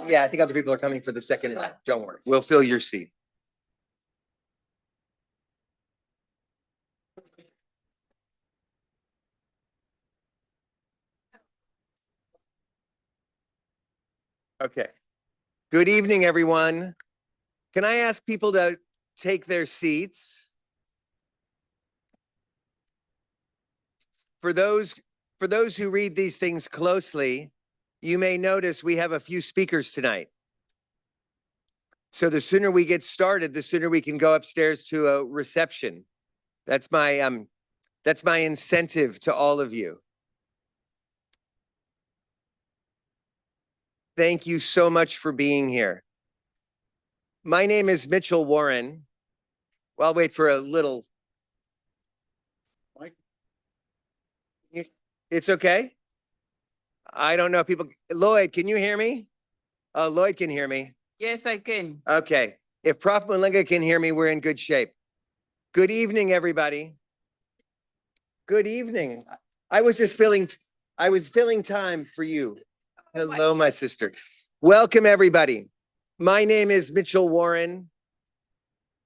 Yeah, I think other people are coming for the second round. Don't worry. We'll fill your seat. Okay. Good evening, everyone. Can I ask people to take their seats? For those who read these things closely, you may notice we have a few speakers tonight. So the sooner we get started, the sooner we can go upstairs to a reception. That's my incentive to all of you. Thank you so much for being here. My name is Mitchell Warren. Well, I'll wait for a little. It's okay? I don't know if people. Lloyd, can you hear me? Lloyd can hear me. Yes, I can. Okay. If Prof. Malinga can hear me, we're in good shape. Good evening, everybody. Good evening. I was filling time for you. Hello, my sister. Welcome, everybody. My name is Mitchell Warren.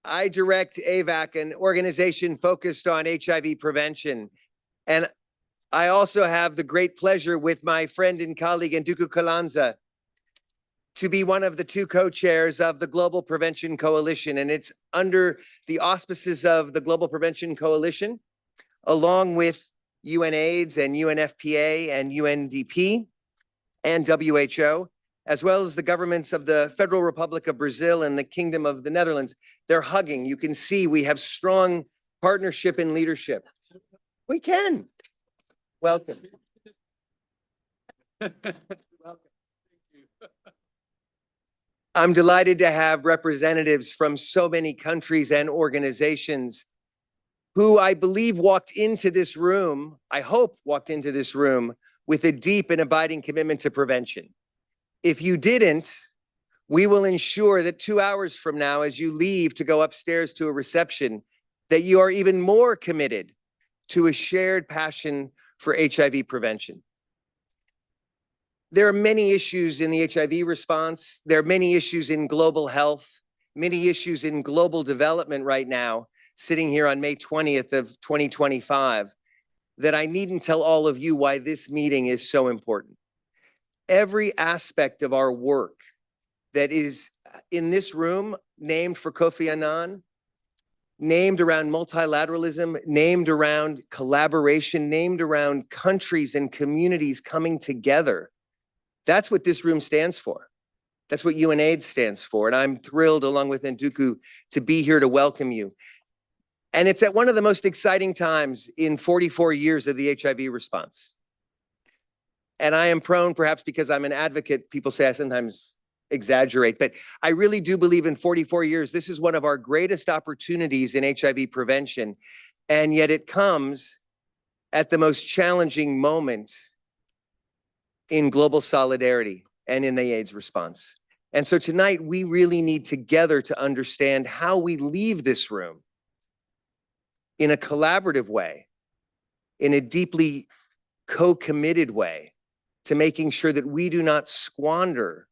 I direct AVAC, an organization focused on HIV prevention. And I also have the great pleasure with my friend and colleague, Nduku Kalanza, to be one of the two co-chairs of the Global Prevention Coalition. And it's under the auspices of the Global Prevention Coalition, along with UNAIDS and UNFPA and UNDP and WHO, as well as the governments of the Federal Republic of Brazil and the Kingdom of the Netherlands. They're hugging. You can see we have strong partnership and leadership. We can. Welcome. I'm delighted to have representatives from so many countries and organizations who I believe walked into this room, I hope walked into this room with a deep and abiding commitment to prevention. If you didn't, we will ensure that 2 hours from now, as you leave to go upstairs to a reception, that you are even more committed to a shared passion for HIV prevention. There are many issues in the HIV response. There are many issues in global health, many issues in global development right now, sitting here on May 20th of 2025, that I needn't tell all of you why this meeting is so important. Every aspect of our work that is in this room, named for Kofi Annan, named around multilateralism, named around collaboration, named around countries and communities coming together. That's what this room stands for. That's what UNAIDS stands for. And I'm thrilled, along with Nduku, to be here to welcome you. And it's at one of the most exciting times in 44 years of the HIV response. And I am prone, perhaps because I'm an advocate, people say I sometimes exaggerate, but I really do believe in 44 years, this is one of our greatest opportunities in HIV prevention. And yet it comes at the most challenging moment in global solidarity and in the AIDS response. And so tonight, we really need together to understand how we leave this room in a collaborative way, in a deeply co-committed way, to making sure that we do not squander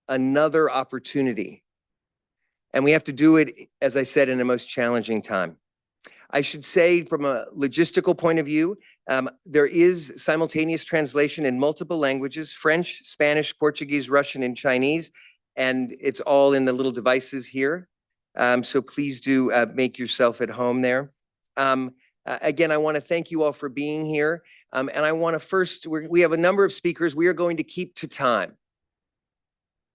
another opportunity. And we have to do it, as I said, in the most challenging time. I should say, from a logistical point of view, there is simultaneous translation in multiple languages: French, Spanish, Portuguese, Russian, and Chinese. And it's all in the little devices here. So please do make yourself at home there. Again, I want to thank you all for being here. And I want to first, we have a number of speakers. We are going to keep to time.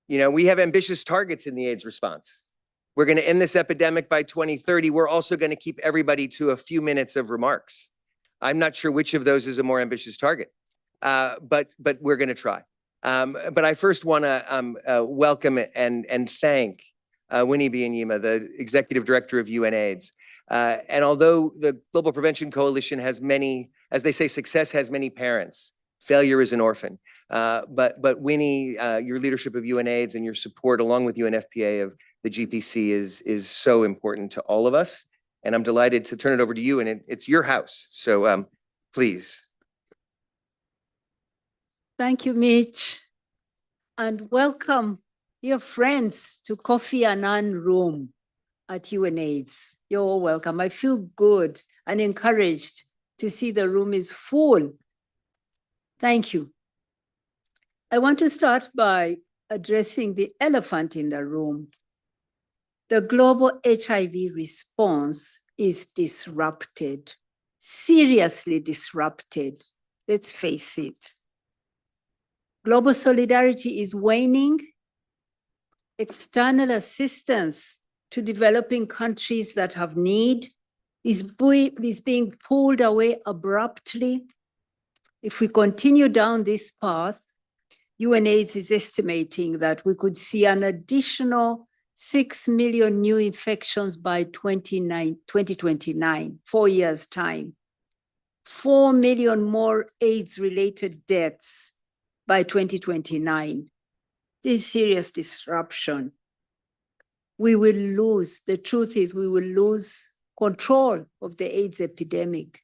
You know, we have ambitious targets in the AIDS response. We're going to end this epidemic by 2030. We're also going to keep everybody to a few minutes of remarks. I'm not sure which of those is a more ambitious target, but we're going to try. But I first want to welcome and thank Winnie Byanyima, the Executive Director of UNAIDS. And although the Global Prevention Coalition has many, as they say, success has many parents, failure is an orphan. But Winnie, your leadership of UNAIDS and your support, along with UNFPA, of the GPC is so important to all of us. And I'm delighted to turn it over to you, and it's your house. So please. Thank you, Mitch. and welcome your friends to Coffee and Ann Room at UNAIDS. You're all welcome. I feel good and encouraged to see the room is full. Thank you. I want to start by addressing the elephant in the room. The global HIV response is disrupted, seriously disrupted. Let's face it. Global solidarity is waning. External assistance to developing countries that have need is being pulled away abruptly. If we continue down this path, UNAIDS is estimating that we could see an additional 6 million new infections by 2029, 4 years' time. 4 million more AIDS-related deaths by 2029. This is serious disruption. We will lose, the truth is we will lose control of the AIDS epidemic.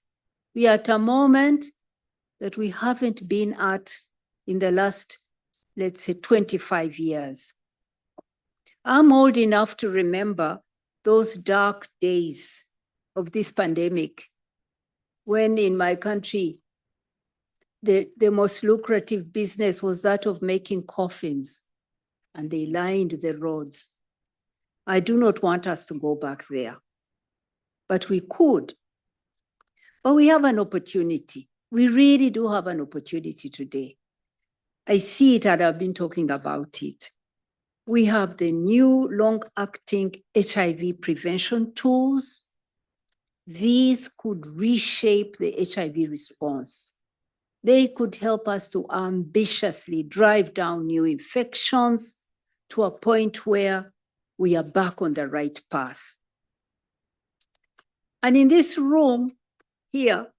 We are at a moment that we haven't been at in the last, let's say, 25 years. I'm old enough to remember those dark days of this pandemic when in my country, the most lucrative business was that of making coffins, and they lined the roads. I do not want us to go back there, but we could. But we have an opportunity. We really do have an opportunity today. I see it and I've been talking about it. We have the new long-acting HIV prevention tools. These could reshape the HIV response. They could help us to ambitiously drive down new infections to a point where we are back on the right path. And in this room here,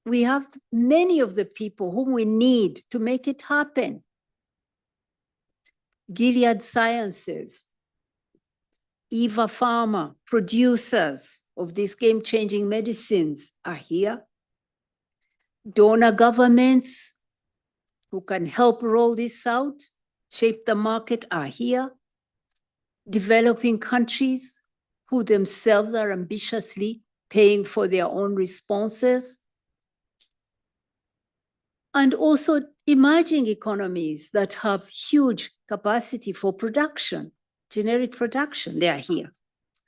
we have many of the people whom we need to make it happen. Gilead Sciences, Eva Pharma, producers of these game-changing medicines are here. Donor governments who can help roll this out, shape the market are here. Developing countries who themselves are ambitiously paying for their own responses. And also emerging economies that have huge capacity for production, generic production, they are here.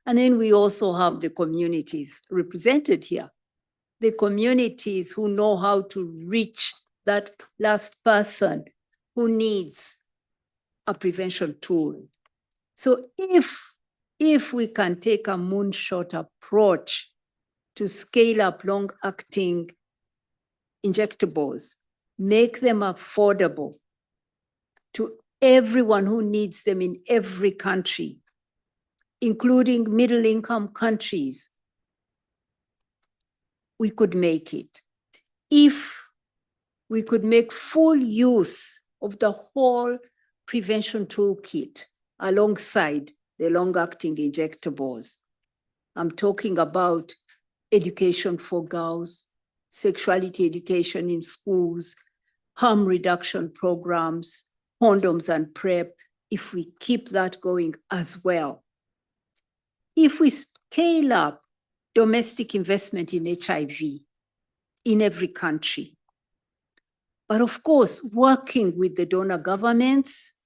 And then we also have the communities represented here. The communities who know how to reach that last person who needs a prevention tool. So if we can take a moonshot approach to scale up long-acting injectables, make them affordable to everyone who needs them in every country, including middle-income countries, we could make it. If we could make full use of the whole prevention toolkit alongside the long-acting injectables. I'm talking about education for girls, sexuality education in schools, harm reduction programs, condoms and PrEP, if we keep that going as well. If we scale up domestic investment in HIV in every country, but of course, working with the donor governments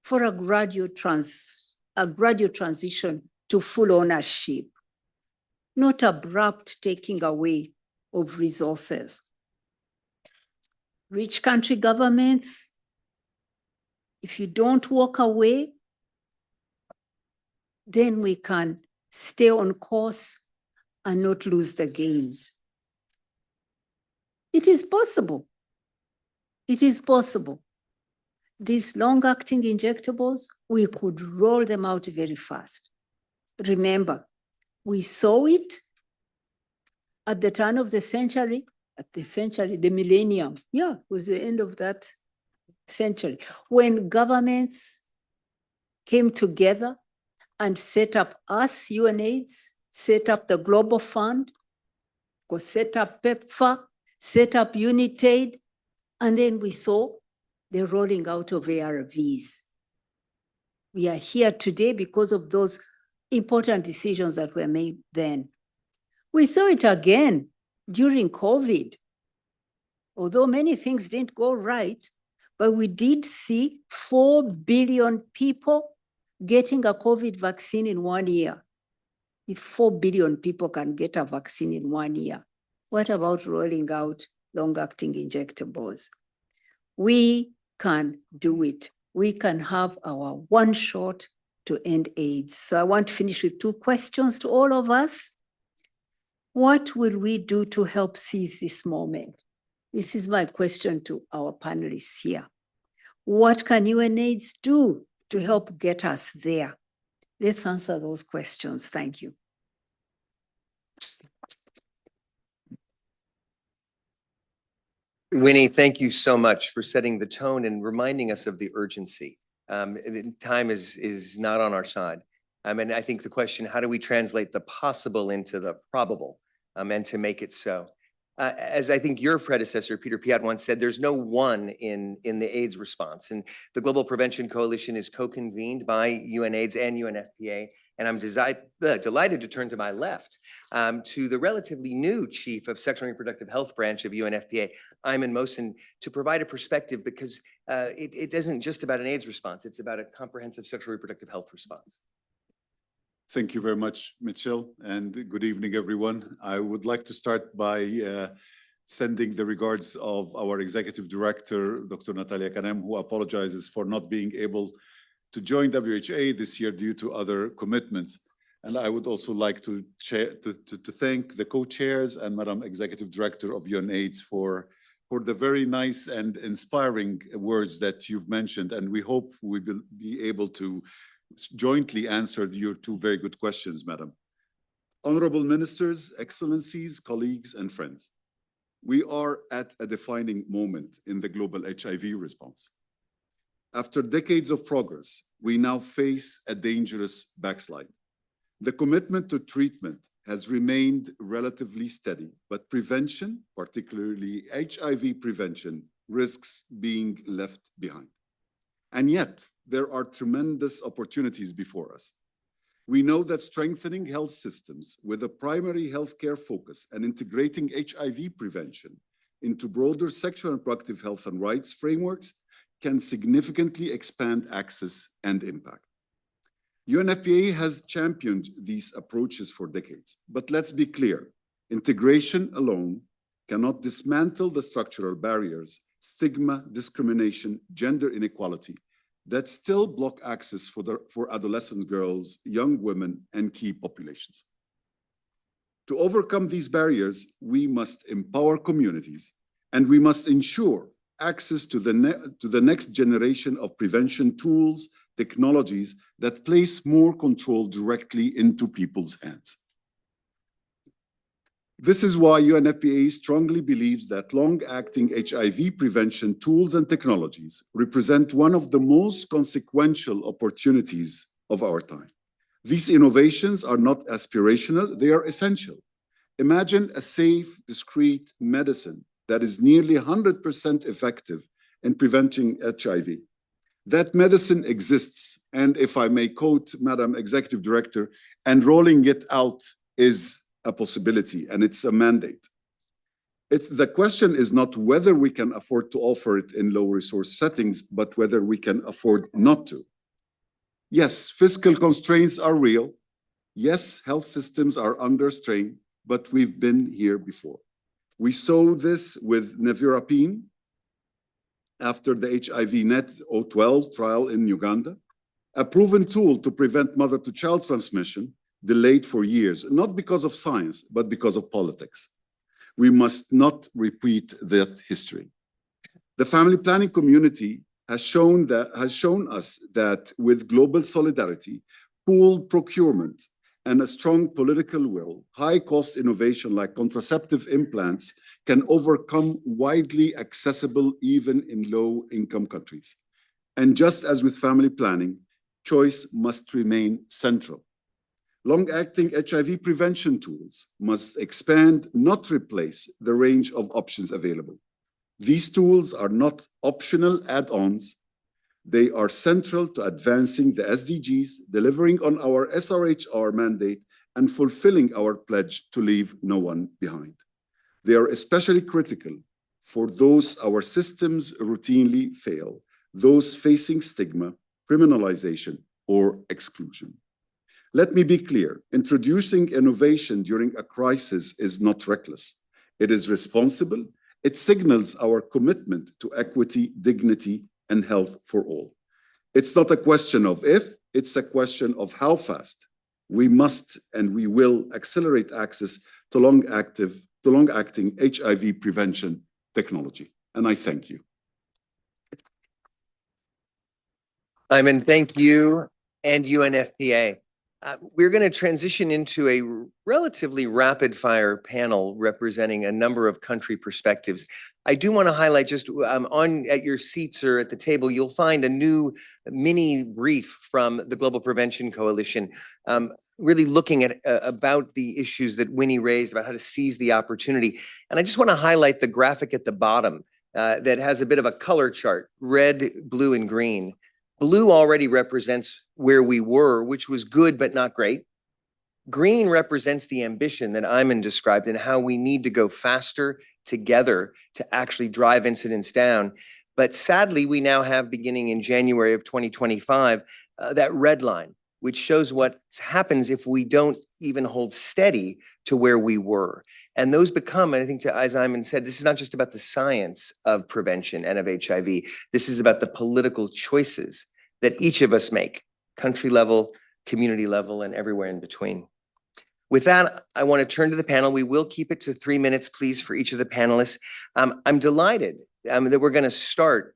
for a gradual transition to full ownership, not abrupt taking away of resources. Rich country governments, if you don't walk away, then we can stay on course and not lose the gains. It is possible. It is possible. These long-acting injectables, we could roll them out very fast. Remember, we saw it at the turn of the century, the millennium. Yeah, it was the end of that century, when governments came together and set up us, UNAIDS, set up the Global Fund, set up PEPFAR, set up Unitaid, and then we saw the rolling out of ARVs. We are here today because of those important decisions that were made then. We saw it again during COVID. Although many things didn't go right, but we did see 4 billion people getting a COVID vaccine in 1 year. If 4 billion people can get a vaccine in 1 year, what about rolling out long-acting injectables? We can do it. We can have our one shot to end AIDS. So I want to finish with 2 questions to all of us. What will we do to help seize this moment? This is my question to our panelists here. What can UNAIDS do to help get us there? Let's answer those questions. Thank you. Winnie, thank you so much for setting the tone and reminding us of the urgency. Time is not on our side. And I think the question, how do we translate the possible into the probable, and to make it so? As I think your predecessor, Peter Piot, once said, there's no one in the AIDS response. And the Global Prevention Coalition is co-convened by UNAIDS and UNFPA. And I'm delighted to turn to my left to the relatively new Chief of Sexual and Reproductive Health Branch of UNFPA, Ayman Mohsen, to provide a perspective, because it isn't just about an AIDS response, it's about a comprehensive sexual reproductive health response. Thank you very much, Mitchell, and good evening, everyone. I would like to start by sending the regards of our Executive Director, Dr. Natalia Kanem, who apologizes for not being able to join WHA this year due to other commitments. And I would also like to thank the co-chairs and Madam Executive Director of UNAIDS for the very nice and inspiring words that you've mentioned. And we hope we will be able to jointly answered your 2 very good questions, Madam. Honorable Ministers, Excellencies, colleagues, and friends, we are at a defining moment in the global HIV response. After decades of progress, we now face a dangerous backslide. The commitment to treatment has remained relatively steady, but prevention, particularly HIV prevention, risks being left behind. And yet, there are tremendous opportunities before us. We know that strengthening health systems with a primary healthcare focus and integrating HIV prevention into broader sexual and reproductive health and rights frameworks can significantly expand access and impact. UNFPA has championed these approaches for decades, but let's be clear, integration alone cannot dismantle the structural barriers, stigma, discrimination, gender inequality that still block access for adolescent girls, young women, and key populations. To overcome these barriers, we must empower communities, and we must ensure access to the next generation of prevention tools, technologies that place more control directly into people's hands. This is why UNFPA strongly believes that long-acting HIV prevention tools and technologies represent one of the most consequential opportunities of our time. These innovations are not aspirational, they are essential. Imagine a safe, discreet medicine that is nearly 100% effective in preventing HIV. That medicine exists, and if I may quote Madam Executive Director, and rolling it out is a possibility, and it's a mandate. The question is not whether we can afford to offer it in low resource settings, but whether we can afford not to. Yes, fiscal constraints are real. Yes, health systems are under strain, but we've been here before. We saw this with nevirapine after the HIV-NET 012 trial in Uganda, a proven tool to prevent mother-to-child transmission, delayed for years, not because of science, but because of politics. We must not repeat that history. The family planning community has shown us that with global solidarity, pooled procurement, and a strong political will, high-cost innovation like contraceptive implants can overcome widely accessible even in low-income countries. And just as with family planning, choice must remain central. Long-acting HIV prevention tools must expand, not replace, the range of options available. These tools are not optional add-ons. They are central to advancing the SDGs, delivering on our SRHR mandate, and fulfilling our pledge to leave no one behind. They are especially critical for those our systems routinely fail, those facing stigma, criminalization, or exclusion. Let me be clear, introducing innovation during a crisis is not reckless. It is responsible. It signals our commitment to equity, dignity, and health for all. It's not a question of if, it's a question of how fast. We must and we will accelerate access to long-acting HIV prevention technology. And I thank you. Ayman, thank you, and UNFPA. We're going to transition into a relatively rapid-fire panel representing a number of country perspectives. I do want to highlight just at your seats or at the table, you'll find a new mini brief from the Global Prevention Coalition, really looking at about the issues that Winnie raised about how to seize the opportunity. And I just want to highlight the graphic at the bottom that has a bit of a color chart, red, blue, and green. Blue already represents where we were, which was good, but not great. Green represents the ambition that Ayman described and how we need to go faster together to actually drive incidents down. But sadly, we now have, beginning in January of 2025, that red line, which shows what happens if we don't even hold steady to where we were. And those become, and I think as Ayman said, this is not just about the science of prevention and of HIV. This is about the political choices that each of us make, country level, community level, and everywhere in between. With that, I want to turn to the panel. We will keep it to 3 minutes, please, for each of the panelists. I'm delighted that we're going to start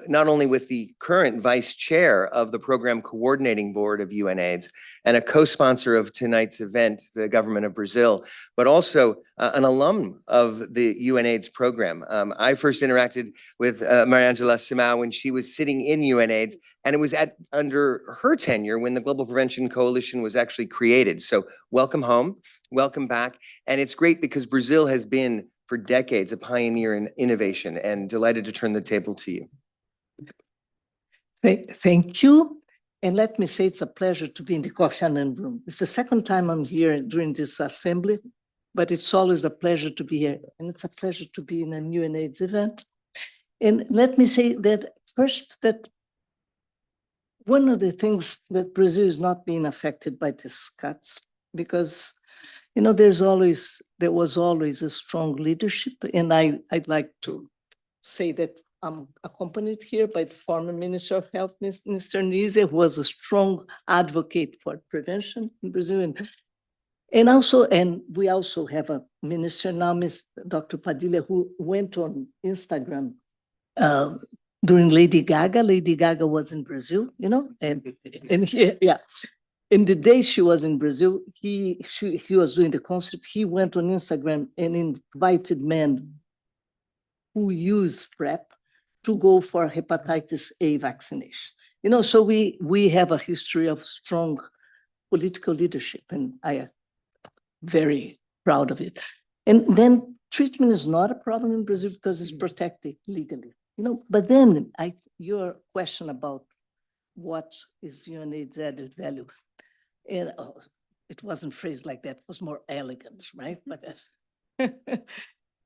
not only with the current vice chair of the program coordinating board of UNAIDS and a co-sponsor of tonight's event, the government of Brazil, but also an alum of the UNAIDS program. I first interacted with Mariangela Simão when she was sitting in UNAIDS, and it was under her tenure when the Global Prevention Coalition was actually created. So welcome home, welcome back. And it's great because Brazil has been for decades a pioneer in innovation, and delighted to turn the table to you. Thank you. And let me say it's a pleasure to be in the Kofi Annan room. It's the second time I'm here during this assembly, but it's always a pleasure to be here. And it's a pleasure to be in a UNAIDS event. And let me say that first, that one of the things that Brazil is not being affected by these cuts, because there was always a strong leadership. And I'd like to say that I'm accompanied here by the former Minister of Health, Mr. Nizia, who was a strong advocate for prevention in Brazil. And we also have a minister now, Dr. Padilha, who went on Instagram during Lady Gaga. Lady Gaga was in Brazil, and yeah. In the day she was in Brazil, he was doing the concert. He went on Instagram and invited men who use PrEP to go for hepatitis A vaccination. So we have a history of strong political leadership, and I am very proud of it. And then treatment is not a problem in Brazil because it's protected legally. But then your question about what is UNAIDS added value, and it wasn't phrased like that, it was more elegant, right? But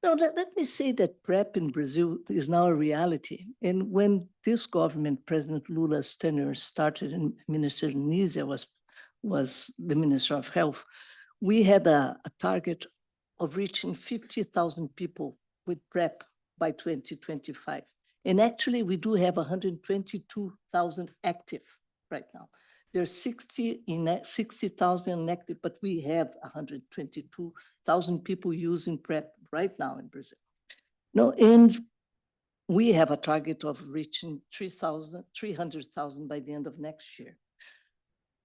no, let me say that PrEP in Brazil is now a reality. And when this government, President Lula's tenure started and Minister Nizia was the Minister of Health, we had a target of reaching 50,000 people with PrEP by 2025. And actually, we do have 122,000 active right now. There's 60,000 inactive, but we have 122,000 people using PrEP right now in Brazil. And we have a target of reaching 300,000 by the end of next year.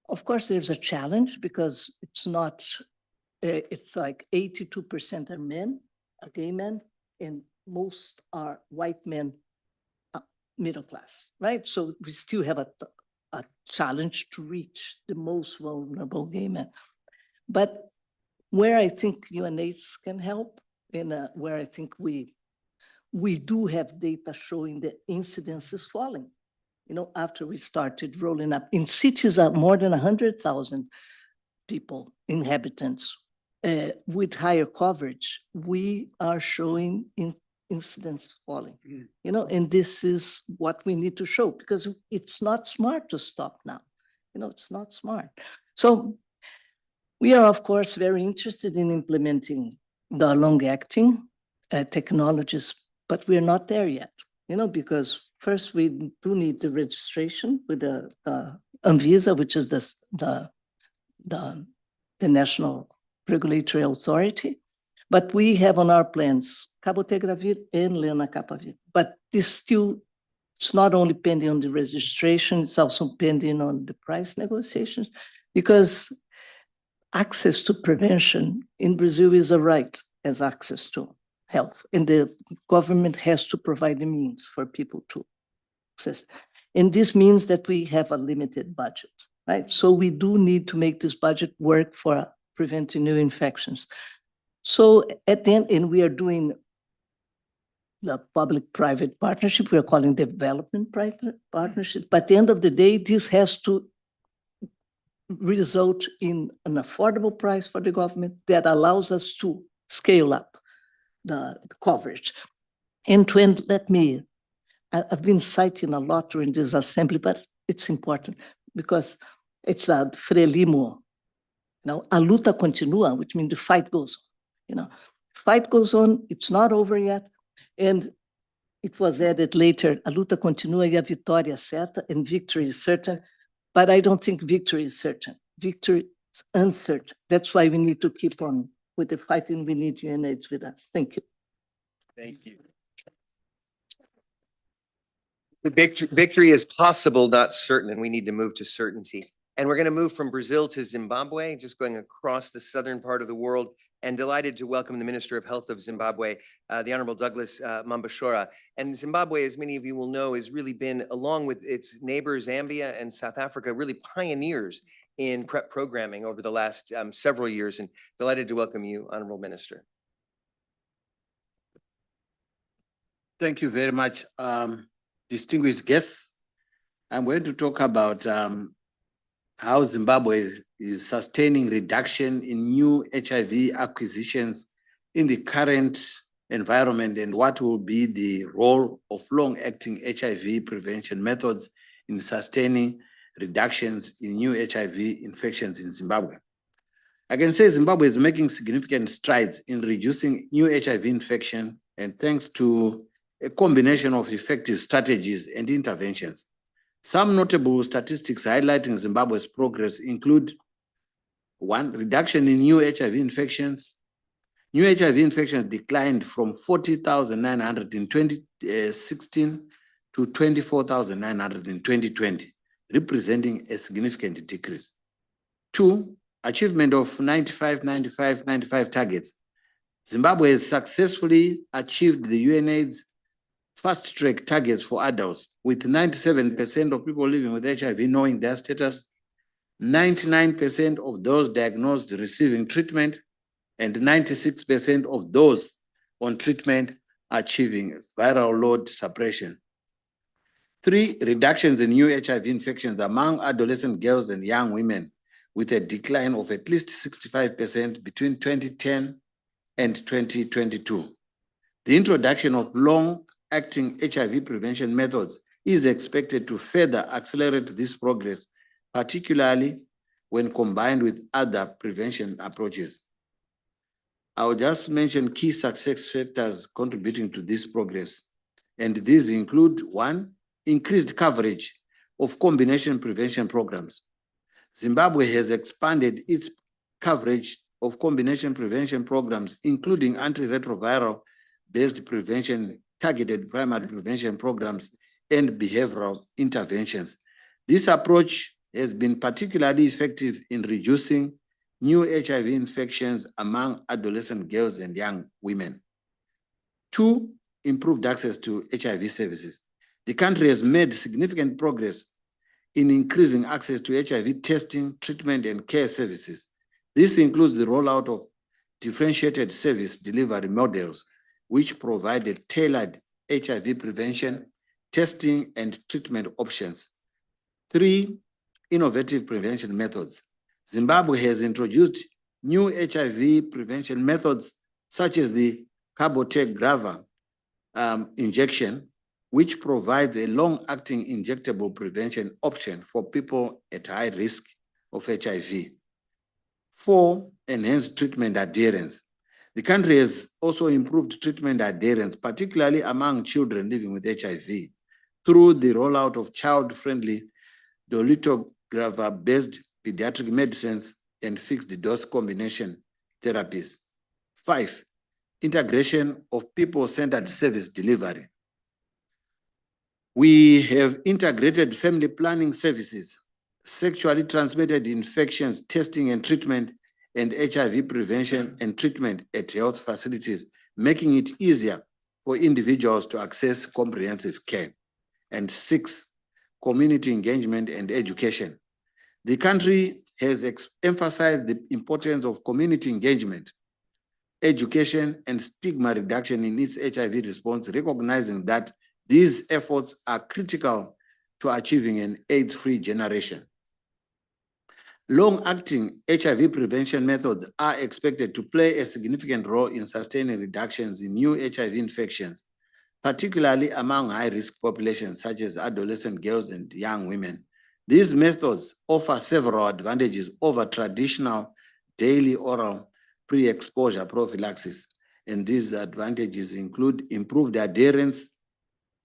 Of course, there's a challenge because it's like 82% are men, gay men, and most are white men, middle class, right? So we still have a challenge to reach the most vulnerable gay men. But where I think UNAIDS can help, and where I think we we do have data showing the incidence is falling. You know, after we started rolling up in cities are more than 100,000 people, inhabitants, with higher coverage, we are showing incidence falling. You know, and this is what we need to show because it's not smart to stop now. You know, it's not smart. So we are, of course, very interested in implementing the long-acting technologies, but we're not there yet, you know, because first we do need the registration with the Anvisa, which is the National Regulatory Authority. But we have on our plans cabotegravir and lenacapavir. But this still, it's not only pending on the registration, it's also pending on the price negotiations, because access to prevention in Brazil is a right as access to health. And the government has to provide the means for people to access. And this means that we have a limited budget, right? So we do need to make this budget work for preventing new infections. So at the end, and we are doing the public-private partnership, we are calling development private partnership. But at the end of the day, this has to result in an affordable price for the government that allows us to scale up the coverage. And to end, I've been citing a lot during this assembly, but it's important because it's a Frelimo, you know, a luta continua, which means the fight goes on, you know. Fight goes on, it's not over yet. And it was added later, a luta continua e a vitória certa, and victory is certain. But I don't think victory is certain. Victory is uncertain. That's why we need to keep on with the fighting. We need Unitaid with us. Thank you. Thank you. The victory is possible, not certain, and we need to move to certainty. And we're going to move from Brazil to Zimbabwe, just going across the southern part of the world, and delighted to welcome the Minister of Health of Zimbabwe, the Honorable Douglas Mambashora. And Zimbabwe, as many of you will know, has really been, along with its neighbors, Zambia and South Africa, really pioneers in PrEP programming over the last several years. And delighted to welcome you, Honorable Minister. Thank you very much, distinguished guests. I'm going to talk about how Zimbabwe is sustaining reduction in new HIV acquisitions in the current environment and what will be the role of long-acting HIV prevention methods in sustaining reductions in new HIV infections in Zimbabwe. I can say Zimbabwe is making significant strides in reducing new HIV infection, and thanks to a combination of effective strategies and interventions. Some notable statistics highlighting Zimbabwe's progress include: 1, reduction in new HIV infections. New HIV infections declined from 40,900 in 2016 to 24,900 in 2020, representing a significant decrease. 2, achievement of 95-95-95 targets. Zimbabwe has successfully achieved the UNAIDS fast-track targets for adults, with 97% of people living with HIV knowing their status, 99% of those diagnosed receiving treatment, and 96% of those on treatment achieving viral load suppression. 3, reductions in new HIV infections among adolescent girls and young women, with a decline of at least 65% between 2010 and 2022. The introduction of long-acting HIV prevention methods is expected to further accelerate this progress, particularly when combined with other prevention approaches. I will just mention key success factors contributing to this progress, and these include: 1, increased coverage of combination prevention programs. Zimbabwe has expanded its coverage of combination prevention programs, including antiretroviral-based prevention, targeted primary prevention programs, and behavioral interventions. This approach has been particularly effective in reducing new HIV infections among adolescent girls and young women. 2, improved access to HIV services. The country has made significant progress in increasing access to HIV testing, treatment, and care services. This includes the rollout of differentiated service delivery models, which provided tailored HIV prevention, testing, and treatment options. 3, innovative prevention methods. Zimbabwe has introduced new HIV prevention methods such as the cabotegravir injection, which provides a long-acting injectable prevention option for people at high risk of HIV. 4, enhanced treatment adherence. The country has also improved treatment adherence, particularly among children living with HIV, through the rollout of child-friendly dolutegravir-based pediatric medicines and fixed-dose combination therapies. 5, integration of people-centered service delivery. We have integrated family planning services, sexually transmitted infections testing and treatment, and HIV prevention and treatment at health facilities, making it easier for individuals to access comprehensive care. And 6, community engagement and education. The country has emphasized the importance of community engagement, education, and stigma reduction in its HIV response, recognizing that these efforts are critical to achieving an AIDS-free generation. Long-acting HIV prevention methods are expected to play a significant role in sustaining reductions in new HIV infections, particularly among high-risk populations such as adolescent girls and young women. These methods offer several advantages over traditional daily oral pre-exposure prophylaxis, and these advantages include improved adherence,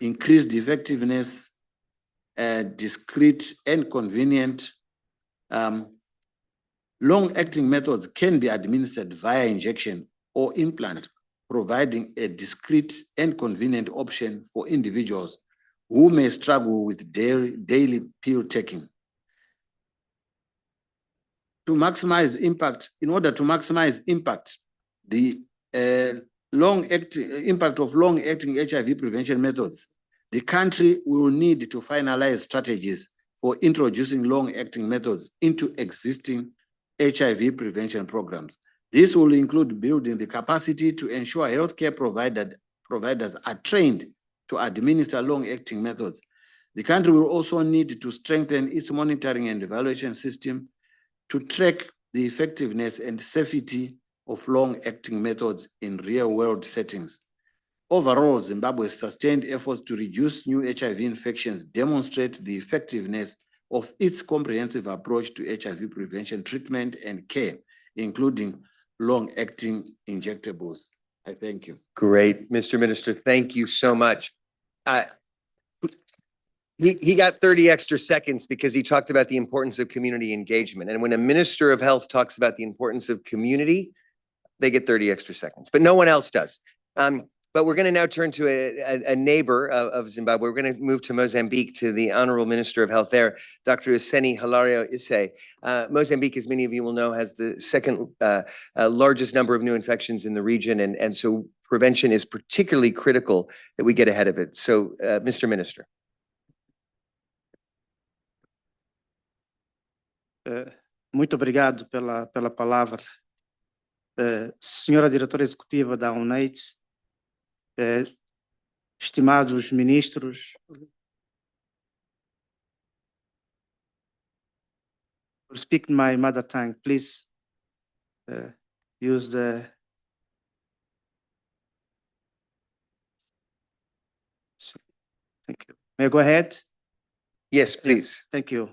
increased effectiveness, discreet and convenient. Long-acting methods can be administered via injection or implant, providing a discreet and convenient option for individuals who may struggle with daily pill taking. To maximize impact, in order to maximize impact, the impact of long-acting HIV prevention methods, the country will need to finalize strategies for introducing long-acting methods into existing HIV prevention programs. This will include building the capacity to ensure healthcare providers are trained to administer long-acting methods. The country will also need to strengthen its monitoring and evaluation system to track the effectiveness and safety of long-acting methods in real-world settings. Overall, Zimbabwe's sustained efforts to reduce new HIV infections demonstrate the effectiveness of its comprehensive approach to HIV prevention, treatment, and care, including long-acting injectables. I thank you. Great, Mr. Minister, thank you so much. He got 30 extra seconds because he talked about the importance of community engagement. And when a minister of health talks about the importance of community, they get 30 extra seconds, but no one else does. But we're going to now turn to a neighbor of Zimbabwe. We're going to move to Mozambique, to the Honorable Minister of Health there, Dr. Iseni Hilario Isse. Mozambique, as many of you will know, has the second largest number of new infections in the region. And so prevention is particularly critical that we get ahead of it. So, Mr. Minister. Muito obrigado pela palavra. Senhora Diretora Executiva da Unitaid, estimados ministros, I'll speak my mother tongue, please use the... Thank you. May I go ahead? Yes, please. Thank you.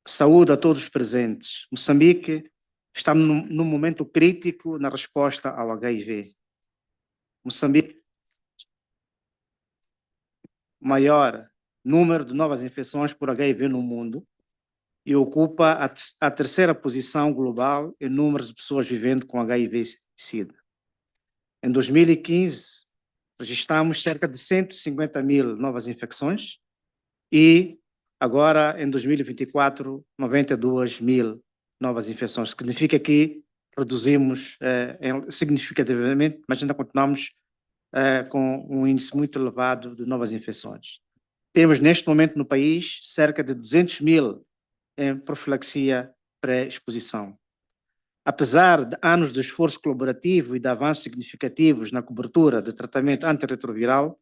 Saúde a todos os presentes. Moçambique está num momento crítico na resposta ao HIV. Moçambique, maior número de novas infecções por HIV no mundo e ocupa a terceira posição global em número de pessoas vivendo com HIV/SIDA. Em 2015, registramos cerca de 150 mil novas infecções e agora, em 2024, 92 mil novas infecções. Significa que reduzimos significativamente, mas ainda continuamos com um índice muito elevado de novas infecções. Temos, neste momento, no país, cerca de 200 mil em profilaxia pré-exposição. Apesar de anos de esforço colaborativo e de avanços significativos na cobertura de tratamento antirretroviral,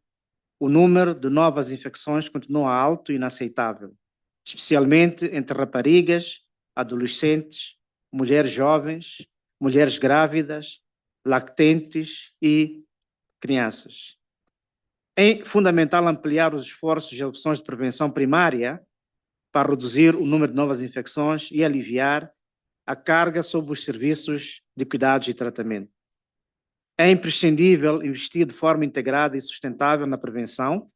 o número de novas infecções continua alto e inaceitável, especialmente entre raparigas, adolescentes, mulheres jovens, mulheres grávidas, lactentes e crianças. É fundamental ampliar os esforços e opções de prevenção primária para reduzir o número de novas infecções e aliviar a carga sobre os serviços de cuidados e tratamento. É imprescindível investir de forma integrada e sustentável na prevenção,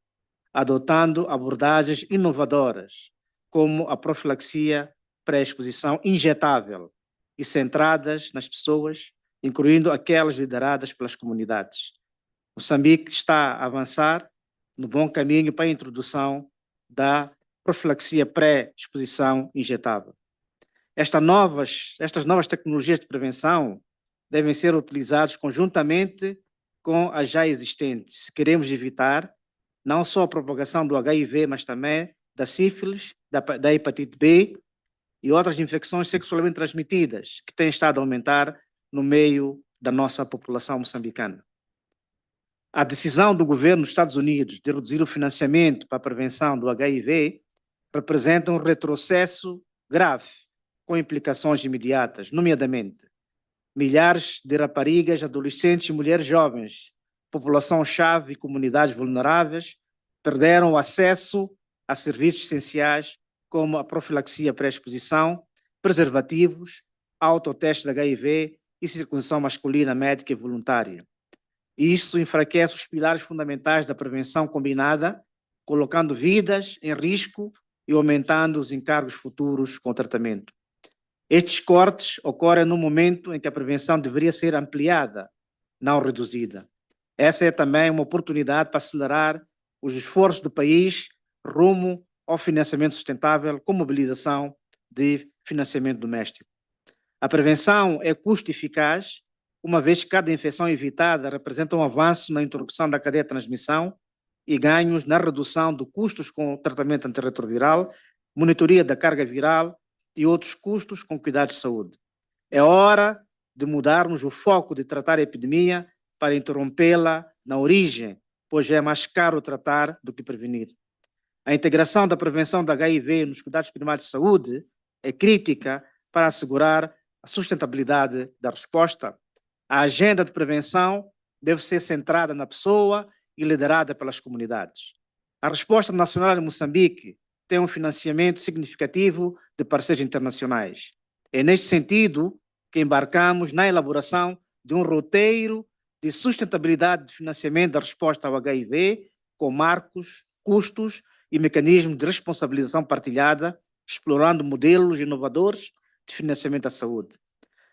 adotando abordagens inovadoras, como a profilaxia pré-exposição injetável e centradas nas pessoas, incluindo aquelas lideradas pelas comunidades. Moçambique está a avançar no bom caminho para a introdução da profilaxia pré-exposição injetável. Estas novas tecnologias de prevenção devem ser utilizadas conjuntamente com as já existentes, se queremos evitar não só a propagação do HIV, mas também da sífilis, da hepatite B e outras infecções sexualmente transmitidas que têm estado a aumentar no meio da nossa população moçambicana. A decisão do governo dos Estados Unidos de reduzir o financiamento para a prevenção do HIV representa um retrocesso grave, com implicações imediatas, nomeadamente milhares de raparigas, adolescentes e mulheres jovens, população-chave e comunidades vulneráveis, perderam o acesso a serviços essenciais como a profilaxia pré-exposição, preservativos, autoteste de HIV e circuncisão masculina médica e voluntária. Isso enfraquece os pilares fundamentais da prevenção combinada, colocando vidas em risco e aumentando os encargos futuros com o tratamento. Estes cortes ocorrem no momento em que a prevenção deveria ser ampliada, não reduzida. Essa é também uma oportunidade para acelerar os esforços do país rumo ao financiamento sustentável com mobilização de financiamento doméstico. A prevenção é custo eficaz, uma vez que cada infecção evitada representa um avanço na interrupção da cadeia de transmissão e ganhos na redução de custos com o tratamento antirretroviral, monitoria da carga viral e outros custos com cuidados de saúde. É hora de mudarmos o foco de tratar a epidemia para interrompê-la na origem, pois é mais caro tratar do que prevenir. A integração da prevenção da HIV nos cuidados primários de saúde é crítica para assegurar a sustentabilidade da resposta. A agenda de prevenção deve ser centrada na pessoa e liderada pelas comunidades. A resposta nacional em Moçambique tem um financiamento significativo de parceiros internacionais. É neste sentido que embarcamos na elaboração de um roteiro de sustentabilidade de financiamento da resposta ao HIV, com marcos, custos e mecanismos de responsabilização partilhada, explorando modelos inovadores de financiamento da saúde.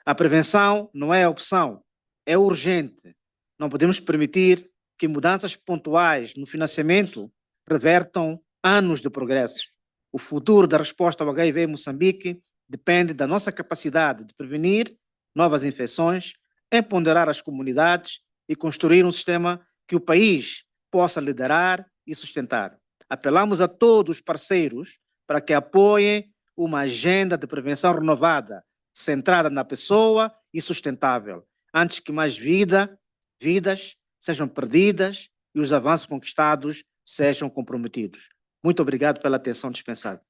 A prevenção não é opção, é urgente. Não podemos permitir que mudanças pontuais no financiamento revertam anos de progresso. O futuro da resposta ao HIV em Moçambique depende da nossa capacidade de prevenir novas infecções, empoderar as comunidades e construir um sistema que o país possa liderar e sustentar. Apelamos a todos os parceiros para que apoiem uma agenda de prevenção renovada, centrada na pessoa e sustentável, antes que mais vidas sejam perdidas e os avanços conquistados sejam comprometidos. Muito obrigado pela atenção dispensada.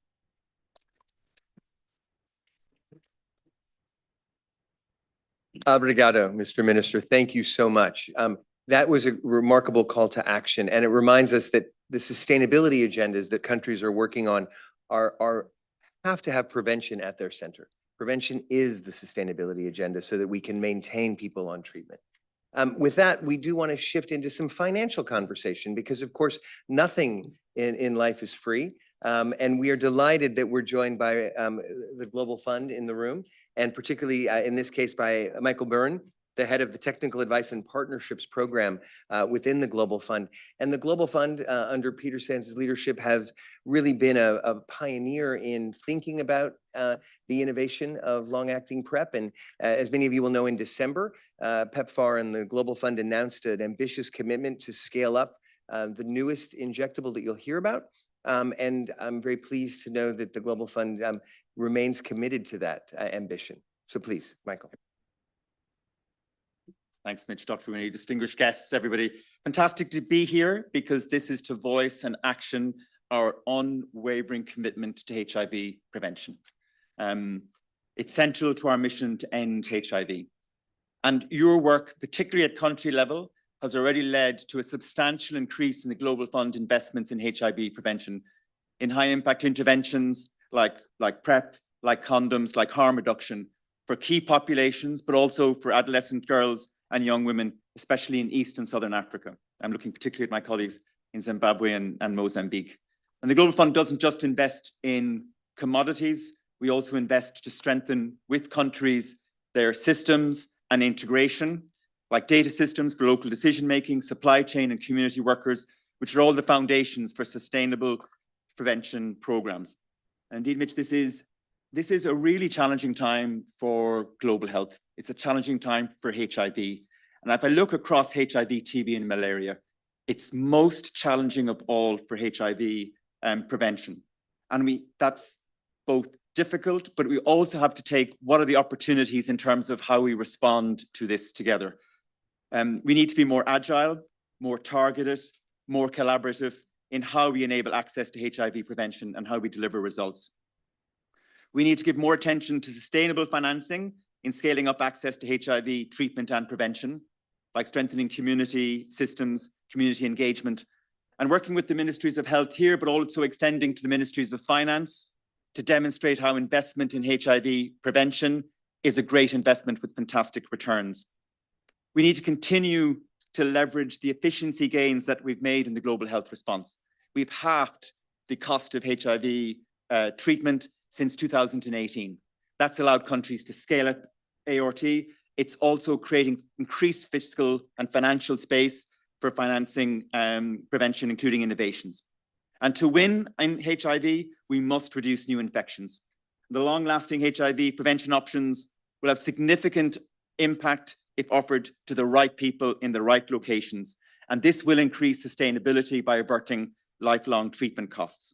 Obrigado, Mr. Minister. Thank you so much. That was a remarkable call to action, and it reminds us that the sustainability agendas that countries are working on have to have prevention at their center. Prevention is the sustainability agenda so that we can maintain people on treatment. With that, we do want to shift into some financial conversation because, of course, nothing in life is free. And we are delighted that we're joined by the Global Fund in the room, and particularly in this case by Michael Byrne, the head of the Technical Advice and Partnerships Program within the Global Fund. And the Global Fund, under Peter Sands' leadership, has really been a pioneer in thinking about the innovation of long-acting PrEP. And as many of you will know, in December, PEPFAR and the Global Fund announced an ambitious commitment to scale up the newest injectable that you'll hear about. And I'm very pleased to know that the Global Fund remains committed to that ambition. So please, Michael. Thanks, Mitch, Dr. Winnie, distinguished guests, everybody. Fantastic to be here because this is to voice and action our unwavering commitment to HIV prevention. It's central to our mission to end HIV. And your work, particularly at country level, has already led to a substantial increase in the Global Fund investments in HIV prevention, in high impact interventions like PrEP, like condoms, like harm reduction for key populations, but also for adolescent girls and young women, especially in East and Southern Africa. I'm looking particularly at my colleagues in Zimbabwe and Mozambique. And the Global Fund doesn't just invest in commodities, we also invest to strengthen with countries their systems and integration, like data systems for local decision-making, supply chain and community workers, which are all the foundations for sustainable prevention programs. And indeed, Mitch, this is a really challenging time for global health. It's a challenging time for HIV. And if I look across HIV, TB and malaria, it's most challenging of all for HIV prevention. And that's both difficult, but we also have to take what are the opportunities in terms of how we respond to this together. We need to be more agile, more targeted, more collaborative in how we enable access to HIV prevention and how we deliver results. We need to give more attention to sustainable financing in scaling up access to HIV treatment and prevention, like strengthening community systems, community engagement, and working with the ministries of health here, but also extending to the ministries of finance to demonstrate how investment in HIV prevention is a great investment with fantastic returns. We need to continue to leverage the efficiency gains that we've made in the global health response. We've halved the cost of HIV treatment since 2018. That's allowed countries to scale up ART. It's also creating increased fiscal and financial space for financing prevention, including innovations. And to win in HIV, we must reduce new infections. The long-lasting HIV prevention options will have significant impact if offered to the right people in the right locations. And this will increase sustainability by averting lifelong treatment costs.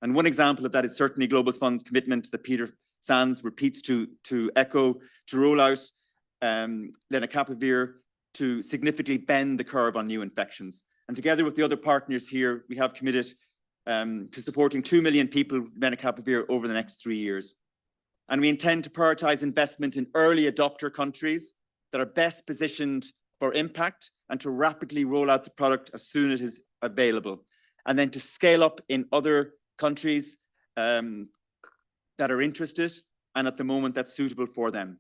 And one example of that is certainly Global Fund's commitment that Peter Sands repeats to echo, to roll out lenacapavir to significantly bend the curve on new infections. And together with the other partners here, we have committed to supporting 2 million people with lenacapavir over the next 3 years. And we intend to prioritize investment in early adopter countries that are best positioned for impact and to rapidly roll out the product as soon as it is available. And then to scale up in other countries that are interested and at the moment that's suitable for them.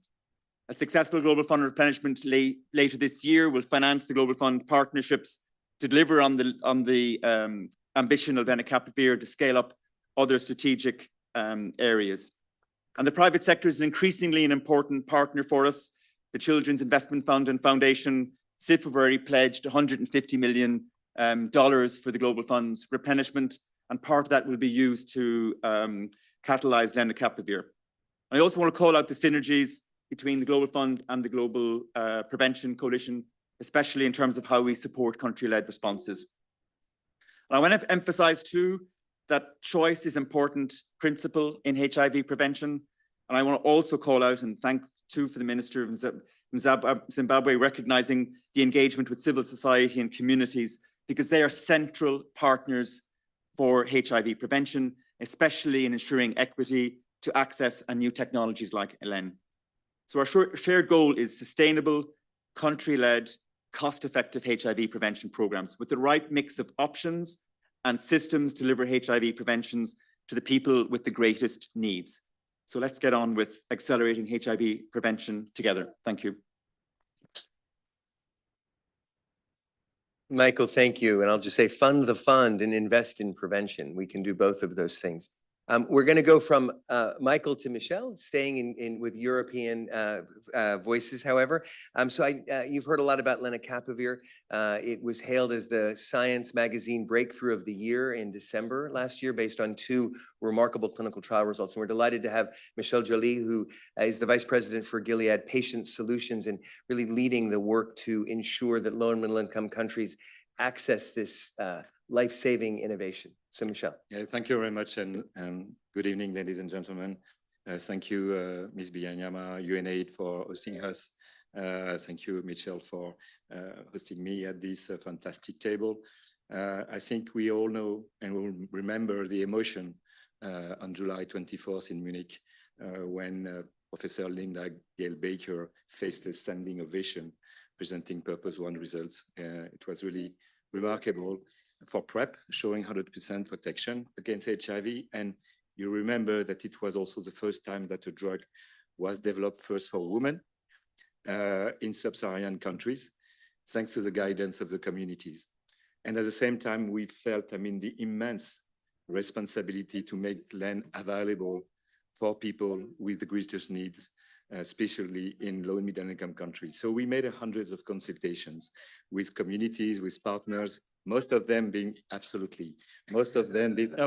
A successful Global Fund replenishment later this year will finance the Global Fund partnerships to deliver on the ambition of lenacapavir to scale up other strategic areas. And the private sector is increasingly an important partner for us. The Children's Investment Fund and Foundation, CIF, have already pledged $150 million for the Global Fund's replenishment, and part of that will be used to catalyze lenacapavir. I also want to call out the synergies between the Global Fund and the Global Prevention Coalition, especially in terms of how we support country-led responses. And I want to emphasize too that choice is an important principle in HIV prevention. And I want to also call out and thank too for the Minister of Zimbabwe recognizing the engagement with civil society and communities, because they are central partners for HIV prevention, especially in ensuring equity to access and new technologies like ELEN. So our shared goal is sustainable, country-led, cost-effective HIV prevention programs with the right mix of options and systems to deliver HIV preventions to the people with the greatest needs. So let's get on with accelerating HIV prevention together. Thank you. Michael, thank you. And I'll just say fund the fund and invest in prevention. We can do both of those things. We're going to go from Michael to Michelle, staying in with European voices, however. You've heard a lot about lenacapavir. It was hailed as the Science Magazine Breakthrough of the Year in December last year, based on 2 remarkable clinical trial results. And we're delighted to have Michelle Joly, who is the Vice President for Gilead Patient Solutions and really leading the work to ensure that low and middle income countries access this life-saving innovation. So Michelle. Yeah, thank you very much, and good evening, ladies and gentlemen. Thank you, Ms. Biyanyama, Unitaid, for hosting us Thank you, Michelle, for hosting me at this fantastic table. I think we all know and will remember the emotion on July 24th in Munich when Professor Linda Gale Baker faced a standing ovation presenting Purpose 1 results. It was really remarkable for PrEP, showing 100% protection against HIV. And you remember that it was also the first time that a drug was developed first for women in sub-Saharan countries, thanks to the guidance of the communities. And at the same time, we felt, the immense responsibility to make land available for people with the greatest needs, especially in low and middle income countries. So we made hundreds of consultations with communities, with partners, most of them being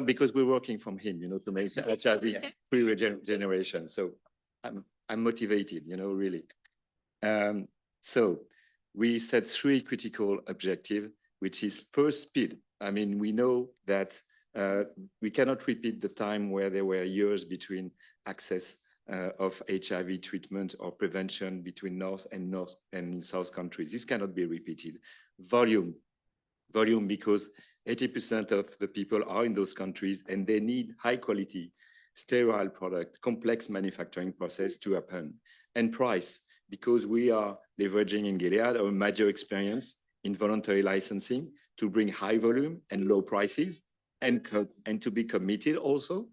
because we're working from him, to make HIV free generation. So I'm motivated, really. So we set 3 critical objectives, which is first, speed. We know that we cannot repeat the time where there were years between access of HIV treatment or prevention between North and South countries. This cannot be repeated. Volume, because 80% of the people are in those countries and they need high quality, sterile product, complex manufacturing process to happen. And price, because we are leveraging in Gilead our major experience in voluntary licensing to bring high volume and low prices and to be committed also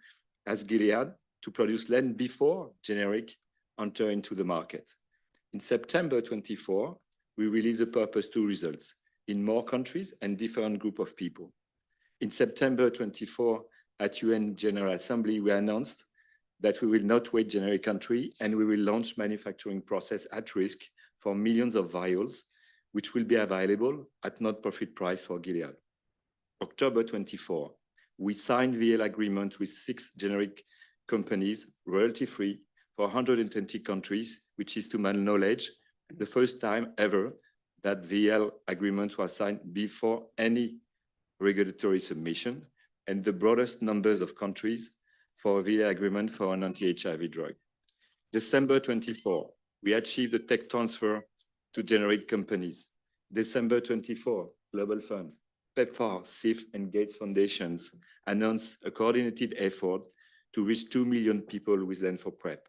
as Gilead to produce land before generic enter into the market. In September 24, we released the Purpose 2 results in more countries and different group of people. In September 24, at UN General Assembly, we announced that we will not wait generic country and we will launch manufacturing process at risk for millions of vials, which will be available at not-profit price for Gilead. October 24, we signed VL agreement with 6 generic companies, royalty-free, for 120 countries, which is, to my knowledge, the first time ever that VL agreement was signed before any regulatory submission, and the broadest numbers of countries for a VL agreement for an anti-HIV drug. December 24, we achieved the tech transfer to generic companies. December 24, Global Fund, PEPFAR, CIF, and Gates Foundations announced a coordinated effort to reach 2 million people with land for PrEP.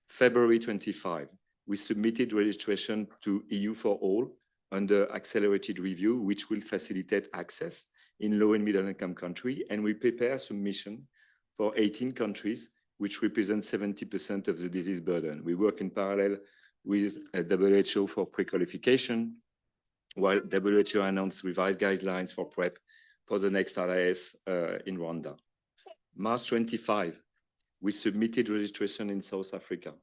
February 25, we submitted registration to EU for All under accelerated review, which will facilitate access in low and middle income countries, and we prepare submission for 18 countries, which represent 70% of the disease burden. We work in parallel with WHO for pre-qualification, while WHO announced revised guidelines for PrEP for the next RIS in Rwanda. March 25, we submitted registration in South Africa.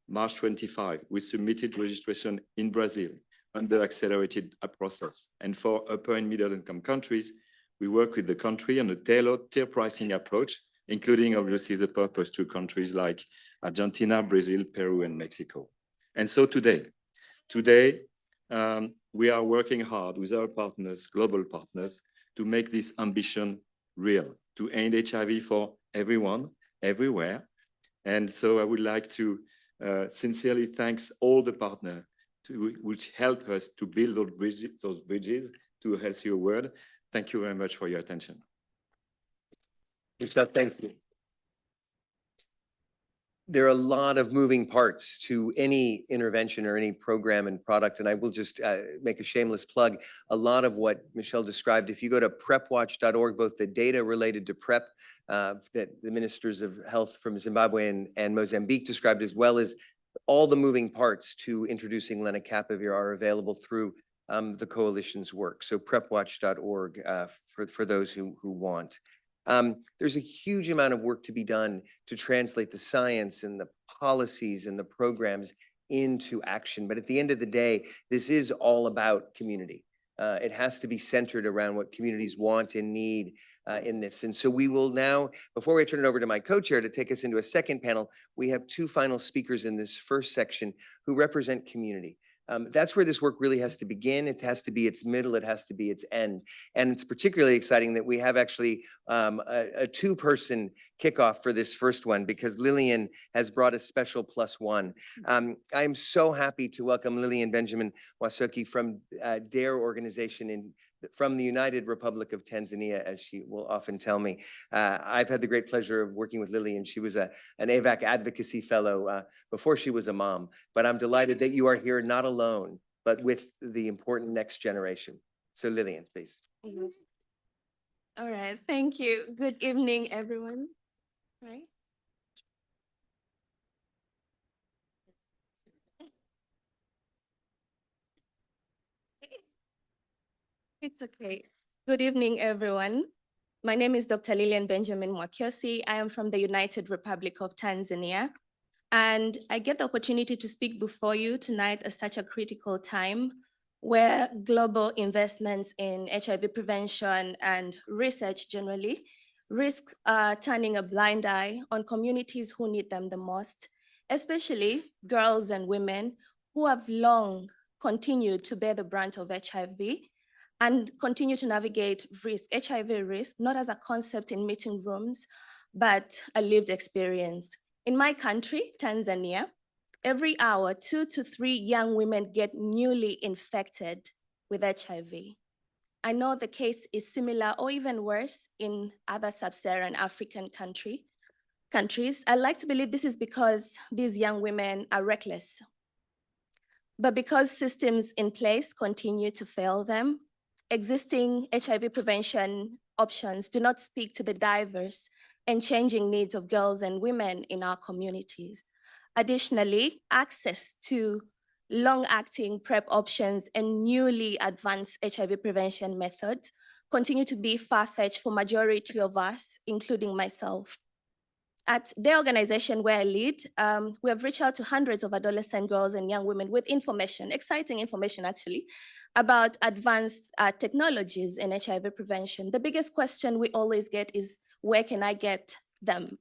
March 25, we submitted registration in Brazil under accelerated process. And for upper and middle income countries, we work with the country on a tailored tier pricing approach, including obviously the Purpose 2 countries like Argentina, Brazil, Peru, and Mexico. And so today, we are working hard with our partners, global partners, to make this ambition real, to end HIV for everyone, everywhere. And so I would like to sincerely thank all the partners which help us to build those bridges to a healthier world. Thank you very much for your attention. Thank you. There are a lot of moving parts to any intervention or any program and product, and I will just make a shameless plug. A lot of what Michelle described, if you go to prepwatch.org, both the data related to PrEP that the ministers of health from Zimbabwe and Mozambique described, as well as all the moving parts to introducing lenacapavir, are available through the coalition's work. So prepwatch.org for those who want. There's a huge amount of work to be done to translate the science and the policies and the programs into action. But at the end of the day, this is all about community. It has to be centered around what communities want and need in this. And so we will now, before I turn it over to my co-chair to take us into a second panel, we have 2 final speakers in this first section who represent community. That's where this work really has to begin. It has to be its middle. It has to be its end. And it's particularly exciting that we have actually a two-person kickoff for this first one because Lillian has brought a special +1. I'm so happy to welcome Lillian Benjamin Wasoki from DARE organization from the United Republic of Tanzania, as she will often tell me. I've had the great pleasure of working with Lillian. She was an AVAC advocacy fellow before she was a mom, but I'm delighted that you are here not alone, but with the important next generation. So Lillian, please. Yes. All right, thank you. Good evening, everyone. Right. It's okay. Good evening, everyone. My name is Dr. Lillian Benjamin Mwakiosi. I am from the United Republic of Tanzania. And I get the opportunity to speak before you tonight at such a critical time where global investments in HIV prevention and research generally risk turning a blind eye on communities who need them the most, especially girls and women who have long continued to bear the brunt of HIV and continue to navigate risk, HIV risk, not as a concept in meeting rooms, but a lived experience. In my country, Tanzania, every hour, 2 to 3 young women get newly infected with HIV. I know the case is similar or even worse in other sub-Saharan African countries. I like to believe this is because these young women are reckless. But because systems in place continue to fail them, existing HIV prevention options do not speak to the diverse and changing needs of girls and women in our communities. Additionally, access to long-acting PrEP options and newly advanced HIV prevention methods continue to be far-fetched for majority of us, including myself. At the organization where I lead, we have reached out to hundreds of adolescent girls and young women with information, exciting information actually, about advanced technologies in HIV prevention. The biggest question we always get is, where can I get them?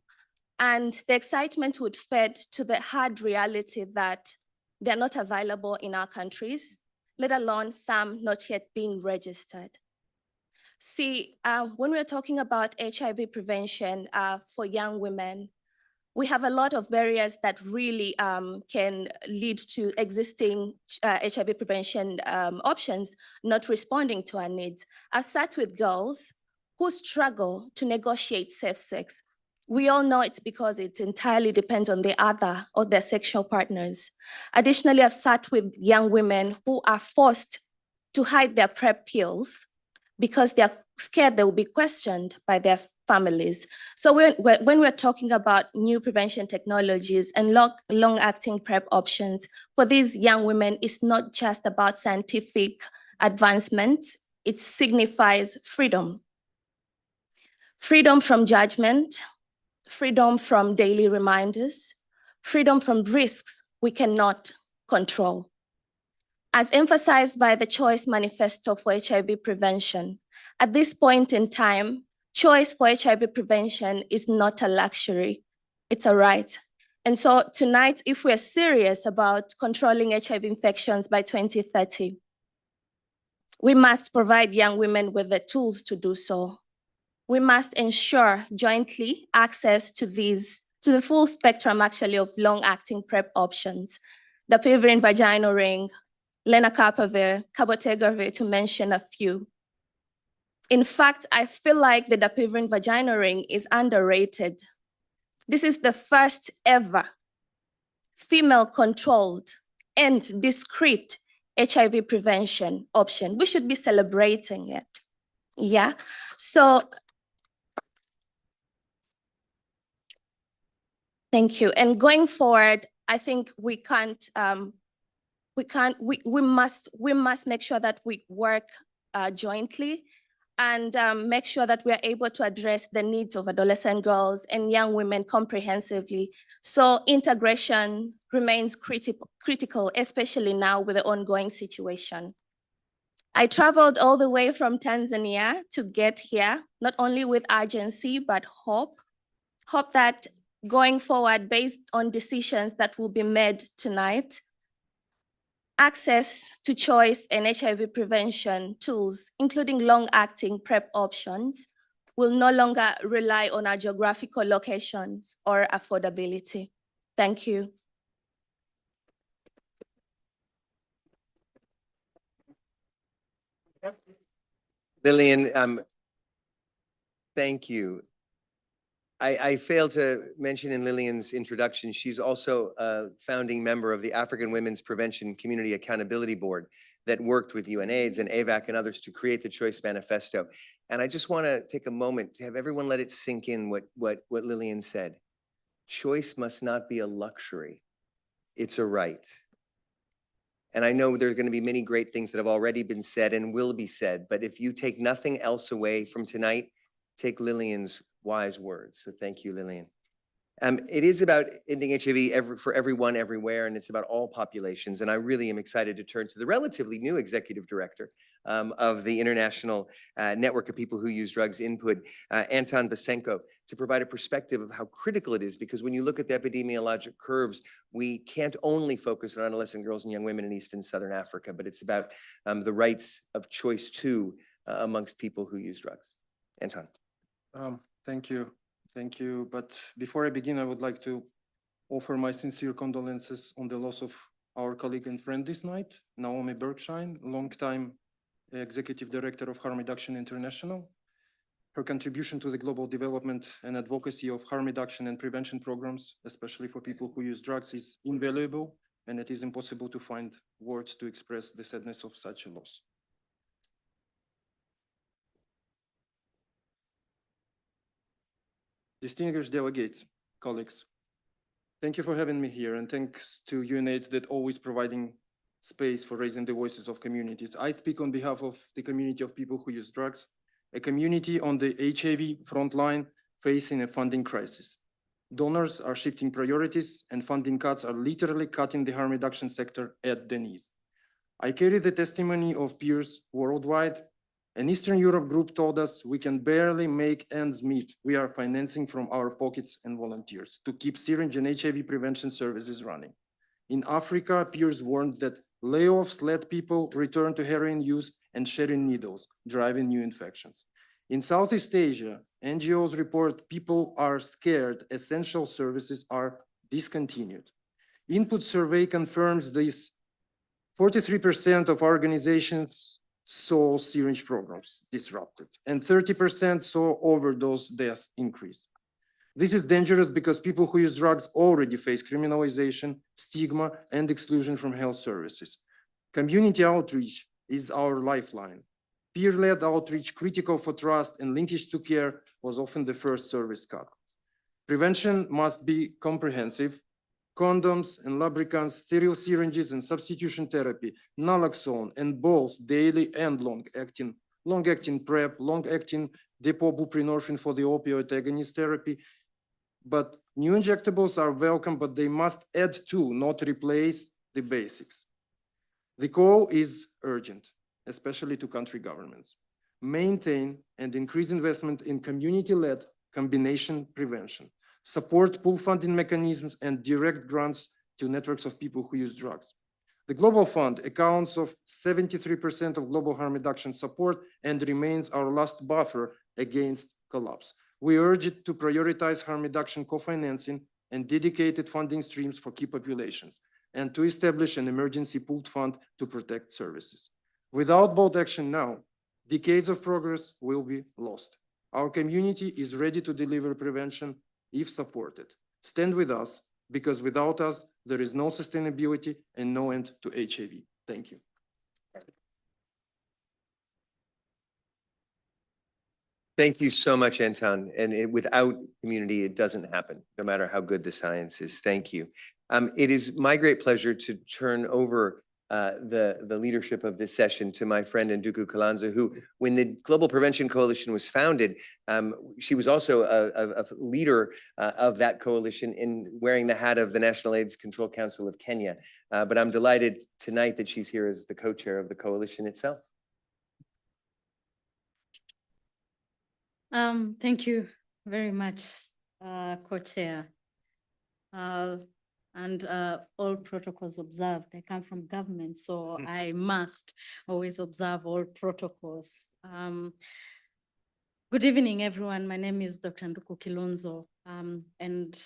And the excitement would fed to the hard reality that they're not available in our countries, let alone some not yet being registered. See, when we're talking about HIV prevention for young women, we have a lot of barriers that really can lead to existing HIV prevention options not responding to our needs. I'll start with girls who struggle to negotiate safe sex. We all know it's because it entirely depends on the other or their sexual partners. Additionally, I've sat with young women who are forced to hide their PrEP pills because they're scared they will be questioned by their families. So when we're talking about new prevention technologies and long-acting PrEP options, for these young women, it's not just about scientific advancement, it signifies freedom. Freedom from judgment, freedom from daily reminders, freedom from risks we cannot control. As emphasized by the Choice Manifesto for HIV Prevention, at this point in time, choice for HIV prevention is not a luxury, it's a right. And so tonight, if we're serious about controlling HIV infections by 2030, we must provide young women with the tools to do so. We must ensure jointly access to the full spectrum actually of long-acting PrEP options, the dapivirine vaginal ring, lenacapavir, cabotegravir, to mention a few. In fact, I feel like the dapivirine vaginal ring is underrated. This is the first ever female-controlled and discreet HIV prevention option. We should be celebrating it. Yeah, so thank you. And going forward, I think we must make sure that we work jointly and make sure that we are able to address the needs of adolescent girls and young women comprehensively. So integration remains critical, especially now with the ongoing situation. I traveled all the way from Tanzania to get here, not only with urgency, but hope that going forward, based on decisions that will be made tonight, access to choice and HIV prevention tools, including long-acting PrEP options, will no longer rely on our geographical locations or affordability. Thank you. Lillian, thank you. I failed to mention in Lillian's introduction, she's also a founding member of the African Women's Prevention Community Accountability Board that worked with UNAIDS and AVAC and others to create the Choice Manifesto. And I just want to take a moment to have everyone let it sink in what Lillian said. Choice must not be a luxury. It's a right. And I know there are going to be many great things that have already been said and will be said, but if you take nothing else away from tonight, take Lillian's wise words. So thank you, Lillian. It is about ending HIV for everyone, everywhere, and it's about all populations. And I really am excited to turn to the relatively new executive director of the International Network of People Who Use Drugs Input, Anton Basenko, to provide a perspective of how critical it is. Because when you look at the epidemiologic curves, we can't only focus on adolescent girls and young women in East and Southern Africa, but it's about the rights of choice too amongst people who use drugs. Anton. Thank you. Thank you. But before I begin, I would like to offer my sincere condolences on the loss of our colleague and friend this night, Naomi Bergshine, longtime Executive Director of Harm Reduction International. Her contribution to the global development and advocacy of harm reduction and prevention programs, especially for people who use drugs, is invaluable, and it is impossible to find words to express the sadness of such a loss. Distinguished delegates, colleagues, thank you for having me here, and thanks to UNAIDS that always providing space for raising the voices of communities. I speak on behalf of the community of people who use drugs, a community on the HIV front line facing a funding crisis. Donors are shifting priorities and funding cuts are literally cutting the harm reduction sector at the knees. I carry the testimony of peers worldwide. An Eastern Europe group told us we can barely make ends meet. We are financing from our pockets and volunteers to keep syringe and HIV prevention services running. In Africa, peers warned that layoffs let people return to heroin use and sharing needles, driving new infections. In Southeast Asia, NGOs report people are scared essential services are discontinued. Input survey confirms this. 43% of organizations saw syringe programs disrupted, and 30% saw overdose death increase. This is dangerous because people who use drugs already face criminalization, stigma, and exclusion from health services. Community outreach is our lifeline. Peer-led outreach, critical for trust and linkage to care, was often the first service cut. Prevention must be comprehensive. Condoms and lubricants, sterile syringes and substitution therapy, naloxone, and both daily and long-acting PrEP, long-acting depot buprenorphine for the opioid agonist therapy. But new injectables are welcome, but they must add to, not replace, the basics. The call is urgent, especially to country governments. Maintain and increase investment in community-led combination prevention. Support pool funding mechanisms and direct grants to networks of people who use drugs. The Global Fund accounts of 73% of global harm reduction support and remains our last buffer against collapse. We urge it to prioritize harm reduction co-financing and dedicated funding streams for key populations, and to establish an emergency pooled fund to protect services. Without bold action now, decades of progress will be lost. Our community is ready to deliver prevention if supported. Stand with us, because without us, there is no sustainability and no end to HIV. Thank you. Thank you so much, Anton. And without community, it doesn't happen, no matter how good the science is. Thank you. It is my great pleasure to turn over the leadership of this session to my friend Nduku Kalanza, who, when the Global Prevention Coalition was founded, she was also a leader of that coalition in wearing the hat of the National AIDS Control Council of Kenya. But I'm delighted tonight that she's here as the co-chair of the coalition itself. Thank you very much, co-chair. and all protocols observed. I come from government, so I must always observe all protocols. Good evening, everyone. My name is Dr. Nduku Kilonzo, and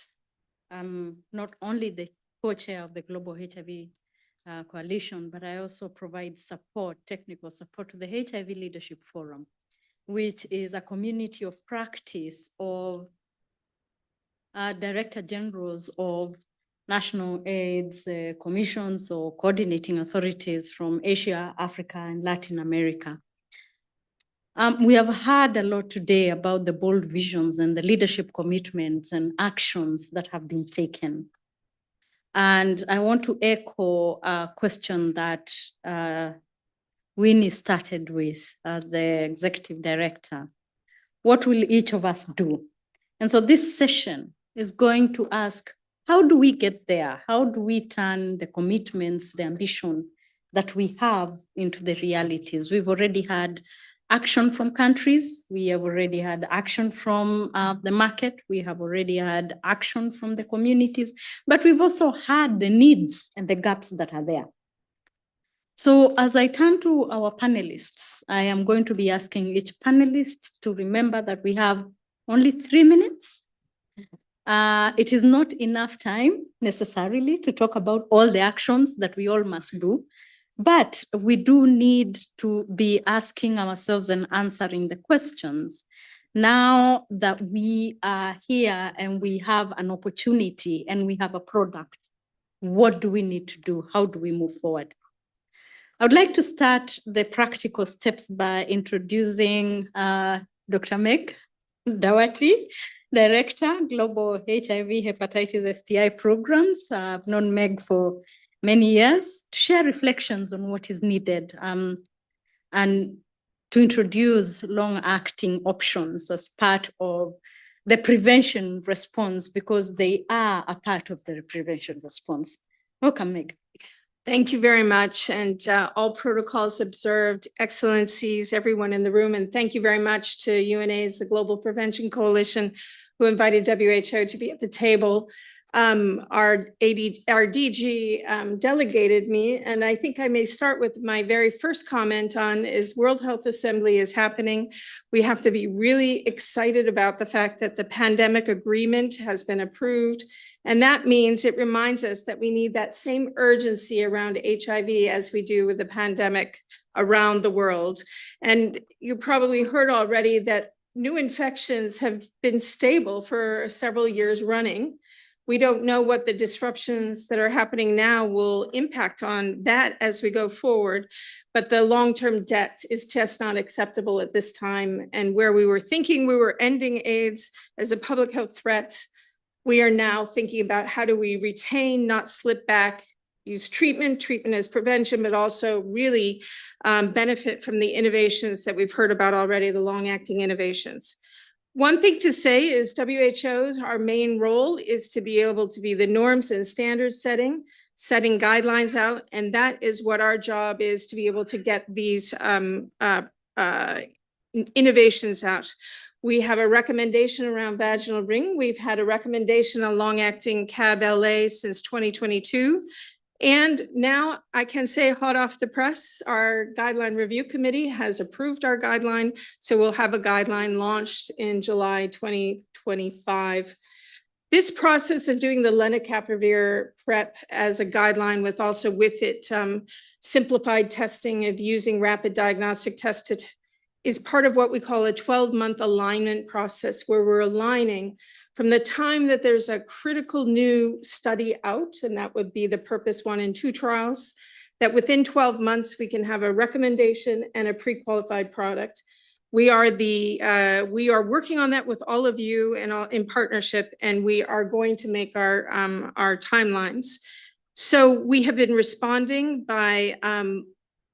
I'm not only the co-chair of the Global HIV Coalition, but I also provide support, technical support to the HIV Leadership Forum, which is a community of practice of director generals of national AIDS commissions or coordinating authorities from Asia, Africa, and Latin America. We have heard a lot today about the bold visions and the leadership commitments and actions that have been taken. And I want to echo a question that Winnie started with, the executive director. What will each of us do? And so this session is going to ask, how do we get there? How do we turn the commitments, the ambition that we have into the realities? We've already had action from countries. We have already had action from the market. We have already had action from the communities, but we've also had the needs and the gaps that are there. So as I turn to our panelists, I am going to be asking each panelist to remember that we have only 3 minutes. It is not enough time necessarily to talk about all the actions that we all must do, but we do need to be asking ourselves and answering the questions. Now that we are here and we have an opportunity and we have a product, what do we need to do? How do we move forward? I would like to start the practical steps by introducing Dr. Meg Dawati, Director, Global HIV Hepatitis STI Programs. I've known Meg for many years, to share reflections on what is needed and to introduce long-acting options as part of the prevention response, because they are a part of the prevention response. Welcome, Meg. Thank you very much. And all protocols observed, excellencies, everyone in the room. And thank you very much to UNAIDS, the Global Prevention Coalition, who invited WHO to be at the table. Our DG delegated me, and I think I may start with my very first comment on is World Health Assembly is happening. We have to be really excited about the fact that the pandemic agreement has been approved. And that means it reminds us that we need that same urgency around HIV as we do with the pandemic around the world. And you probably heard already that new infections have been stable for several years running. We don't know what the disruptions that are happening now will impact on that as we go forward, but the long-term debt is just not acceptable at this time. And where we were thinking we were ending AIDS as a public health threat, we are now thinking about how do we retain, not slip back, use treatment as prevention, but also really benefit from the innovations that we've heard about already, the long-acting innovations. One thing to say is WHO, our main role is to be able to be the norms and standards setting guidelines out. And that is what our job is, to be able to get these innovations out. We have a recommendation around vaginal ring. We've had a recommendation on long-acting CAB-LA since 2022. And now I can say hot off the press, our guideline review committee has approved our guideline. So we'll have a guideline launched in July 2025. This process of doing the lenacapavir PrEP as a guideline with also with it simplified testing of using rapid diagnostic tests is part of what we call a 12-month alignment process, where we're aligning from the time that there's a critical new study out, and that would be the Purpose 1 and 2 trials, that within 12 months we can have a recommendation and a pre-qualified product. We are working on that with all of you and in partnership, and we are going to make our timelines. So we have been responding by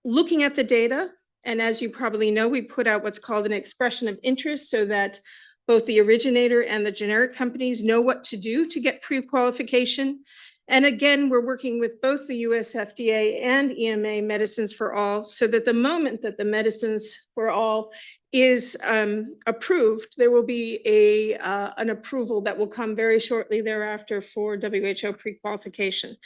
looking at the data. And as you probably know, we put out what's called an expression of interest so that both the originator and the generic companies know what to do to get pre-qualification. And again, we're working with both the US FDA and EMA Medicines for All, so that the moment that the Medicines for All is approved, there will be an approval that will come very shortly thereafter for WHO pre-qualification.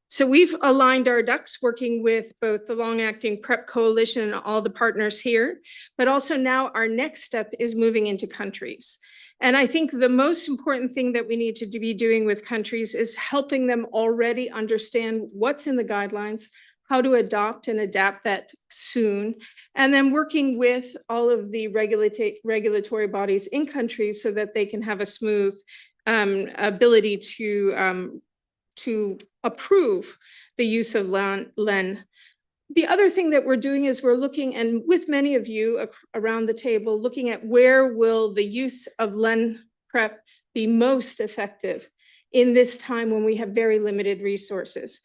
So we've aligned our ducks working with both the long-acting PrEP Coalition and all the partners here, but also now our next step is moving into countries. And I think the most important thing that we need to be doing with countries is helping them already understand what's in the guidelines, how to adopt and adapt that soon, and then working with all of the regulatory bodies in countries so that they can have a smooth ability to approve the use of LEN. The other thing that we're doing is we're looking, and with many of you around the table, looking at where will the use of LEN PrEP be most effective in this time when we have very limited resources.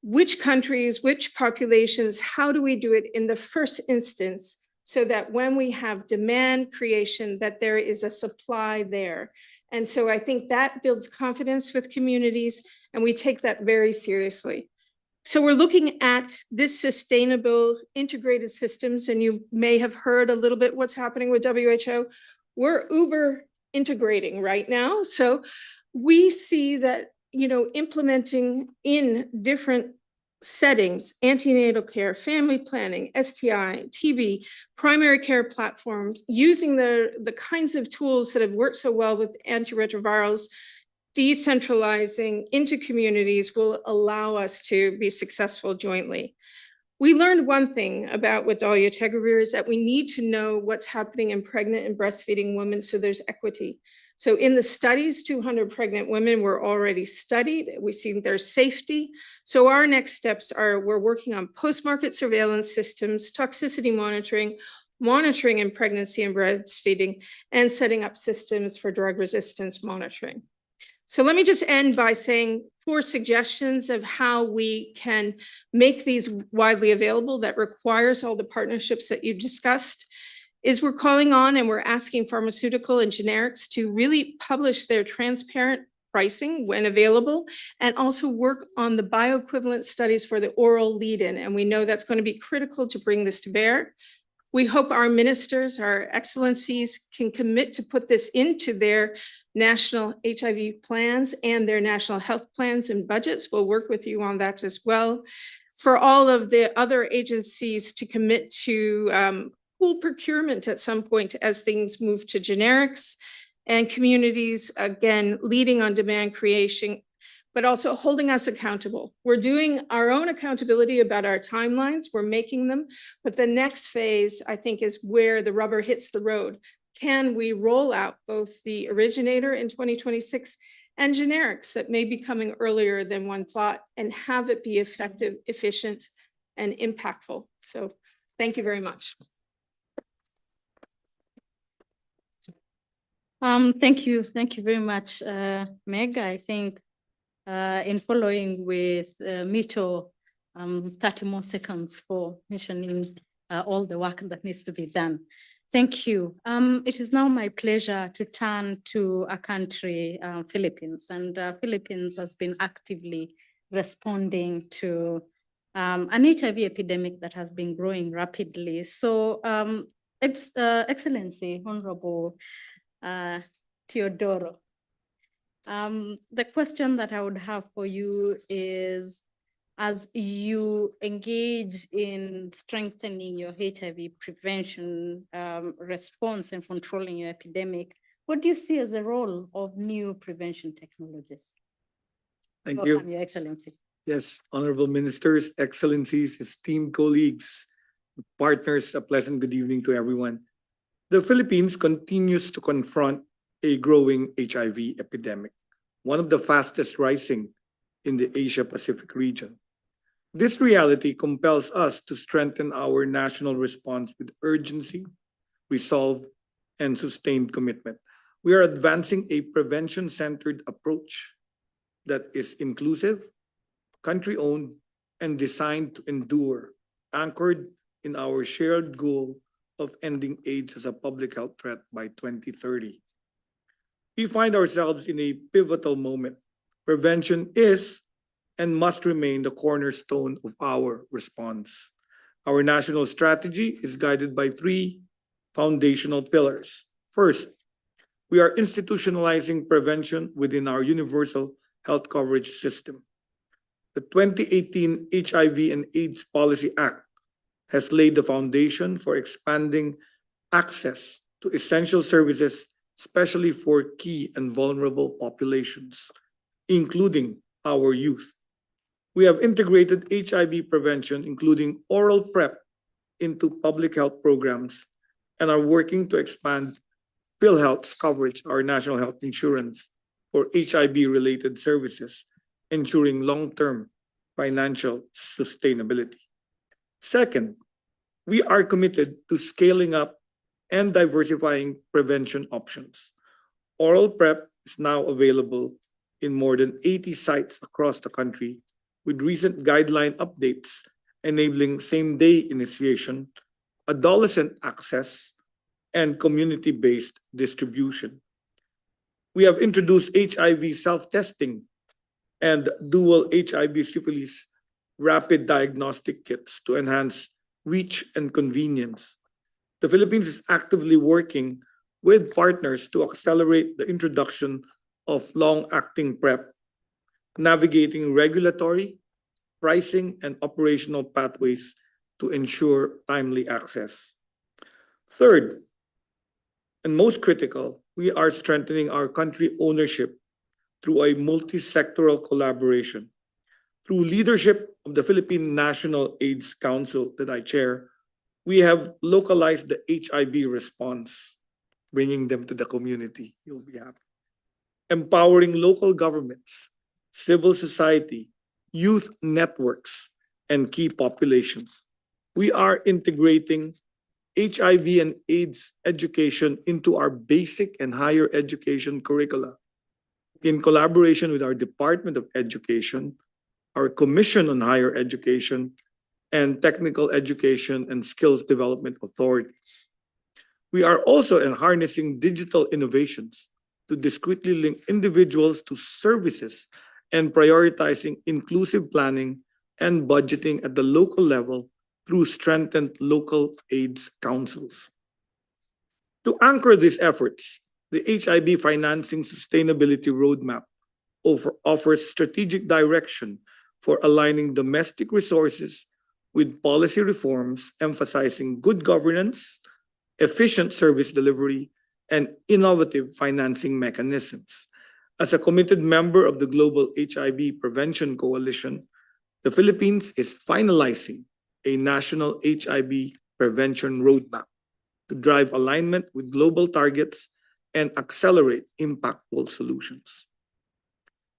Which countries, which populations, how do we do it in the first instance so that when we have demand creation, that there is a supply there? And so I think that builds confidence with communities, and we take that very seriously. So we're looking at this sustainable integrated systems, and you may have heard a little bit what's happening with WHO. We're uber integrating right now. So we see that, you know, implementing in different settings, antenatal care, family planning, STI, TB, primary care platforms, using the kinds of tools that have worked so well with antiretrovirals, decentralizing into communities will allow us to be successful jointly. We learned one thing about with dolutegravir is that we need to know what's happening in pregnant and breastfeeding women so there's equity. So in the studies, 200 pregnant women were already studied. We've seen their safety. So our next steps are we're working on post-market surveillance systems, toxicity monitoring in pregnancy and breastfeeding, and setting up systems for drug resistance monitoring. So let me just end by saying 4 suggestions of how we can make these widely available that requires all the partnerships that you've discussed. Is we're calling on and we're asking pharmaceutical and generics to really publish their transparent pricing when available, and also work on the bioequivalent studies for the oral lead-in. And we know that's going to be critical to bring this to bear. We hope our ministers, our excellencies can commit to put this into their national HIV plans and their national health plans and budgets. We'll work with you on that as well. For all of the other agencies to commit to pool procurement at some point as things move to generics, and communities, again, leading on demand creation, but also holding us accountable. We're doing our own accountability about our timelines, we're making them, but the next phase, I think, is where the rubber hits the road. Can we roll out both the originator in 2026 and generics that may be coming earlier than one thought, and have it be effective, efficient, and impactful? So thank you very much. Thank you very much, Meg. I think in following with Mitchell, 30 more seconds for mentioning all the work that needs to be done. Thank you. It is now my pleasure to turn to a country, Philippines, and Philippines has been actively responding to an HIV epidemic that has been growing rapidly. So, Excellency, Honorable Teodoro, the question that I would have for you is, as you engage in strengthening your HIV prevention response and controlling your epidemic, what do you see as the role of new prevention technologies? Thank Welcome, you. Your Excellency. Yes, honorable ministers, excellencies, esteemed colleagues, partners, a pleasant good evening to everyone. The Philippines continues to confront a growing HIV epidemic, one of the fastest rising in the Asia-Pacific region. This reality compels us to strengthen our national response with urgency, resolve, and sustained commitment. We are advancing a prevention-centered approach that is inclusive, country-owned, and designed to endure, anchored in our shared goal of ending AIDS as a public health threat by 2030. We find ourselves in a pivotal moment. Prevention is and must remain the cornerstone of our response. Our national strategy is guided by three foundational pillars. First, we are institutionalizing prevention within our universal health coverage system. The 2018 HIV and AIDS Policy Act has laid the foundation for expanding access to essential services, especially for key and vulnerable populations, including our youth. We have integrated HIV prevention, including oral PrEP, into public health programs and are working to expand PhilHealth's coverage, our national health insurance, for HIV-related services, ensuring long-term financial sustainability. Second, we are committed to scaling up and diversifying prevention options. Oral PrEP is now available in more than 80 sites across the country, with recent guideline updates enabling same-day initiation, adolescent access, and community-based distribution. We have introduced HIV self-testing and dual HIV syphilis rapid diagnostic kits to enhance reach and convenience. The Philippines is actively working with partners to accelerate the introduction of long-acting PrEP, navigating regulatory, pricing, and operational pathways to ensure timely access. Third, and most critical, we are strengthening our country ownership through a multisectoral collaboration. Through leadership of the Philippine National AIDS Council that I chair, we have localized the HIV response, bringing them to the community. You'll be happy. Empowering local governments, civil society, youth networks, and key populations. We are integrating HIV and AIDS education into our basic and higher education curricula. In collaboration with our Department of Education, our Commission on Higher Education, and Technical Education and Skills Development authorities. We are also harnessing digital innovations to discreetly link individuals to services and prioritizing inclusive planning and budgeting at the local level through strengthened local AIDS councils. To anchor these efforts, the HIV Financing Sustainability Roadmap offers strategic direction for aligning domestic resources with policy reforms emphasizing good governance, efficient service delivery, and innovative financing mechanisms. As a committed member of the Global HIV Prevention Coalition, the Philippines is finalizing a national HIV prevention roadmap to drive alignment with global targets and accelerate impactful solutions.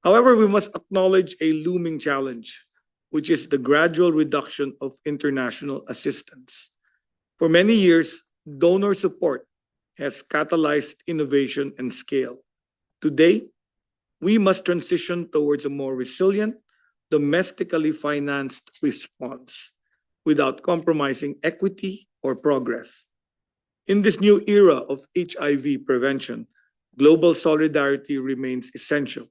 However, we must acknowledge a looming challenge, which is the gradual reduction of international assistance. For many years, donor support has catalyzed innovation and scale. Today, we must transition towards a more resilient, domestically financed response without compromising equity or progress. In this new era of HIV prevention, global solidarity remains essential.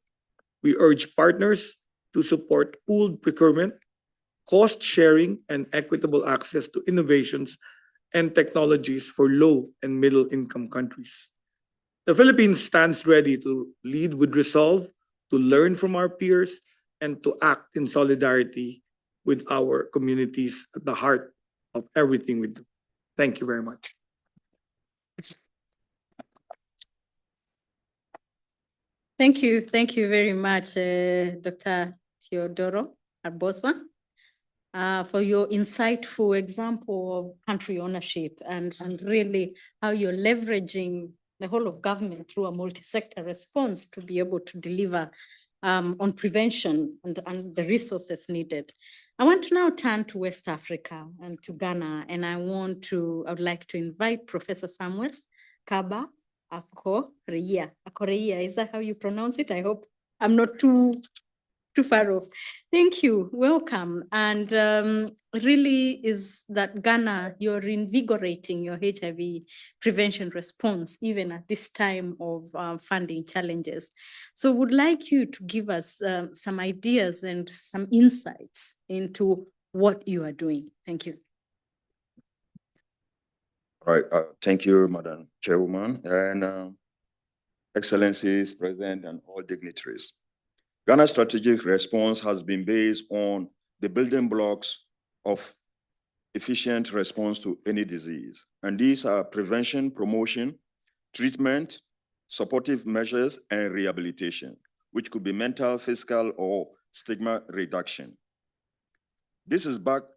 We urge partners to support pooled procurement, cost sharing, and equitable access to innovations and technologies for low and middle income countries. The Philippines stands ready to lead with resolve, to learn from our peers, and to act in solidarity with our communities at the heart of everything we do. Thank you very much. Thank you very much, Dr. Teodoro Arbosa, for your insightful example of country ownership and really how you're leveraging the whole of government through a multi-sector response to be able to deliver on prevention and the resources needed. I want to now turn to West Africa and to Ghana, and I would like to invite Professor Samuel Kaba Akoreia. Akoreia, is that how you pronounce it? I hope I'm not too too far off. Thank you. Welcome. And really is that Ghana, you're invigorating your HIV prevention response, even at this time of funding challenges. So would like you to give us some ideas and some insights into what you are doing. Thank you. All right. Thank you, Madam Chairwoman, and Excellencies, President, and all dignitaries. Ghana's strategic response has been based on the building blocks of efficient response to any disease. And these are prevention, promotion, treatment, supportive measures, and rehabilitation, which could be mental, physical, or stigma reduction. This is backed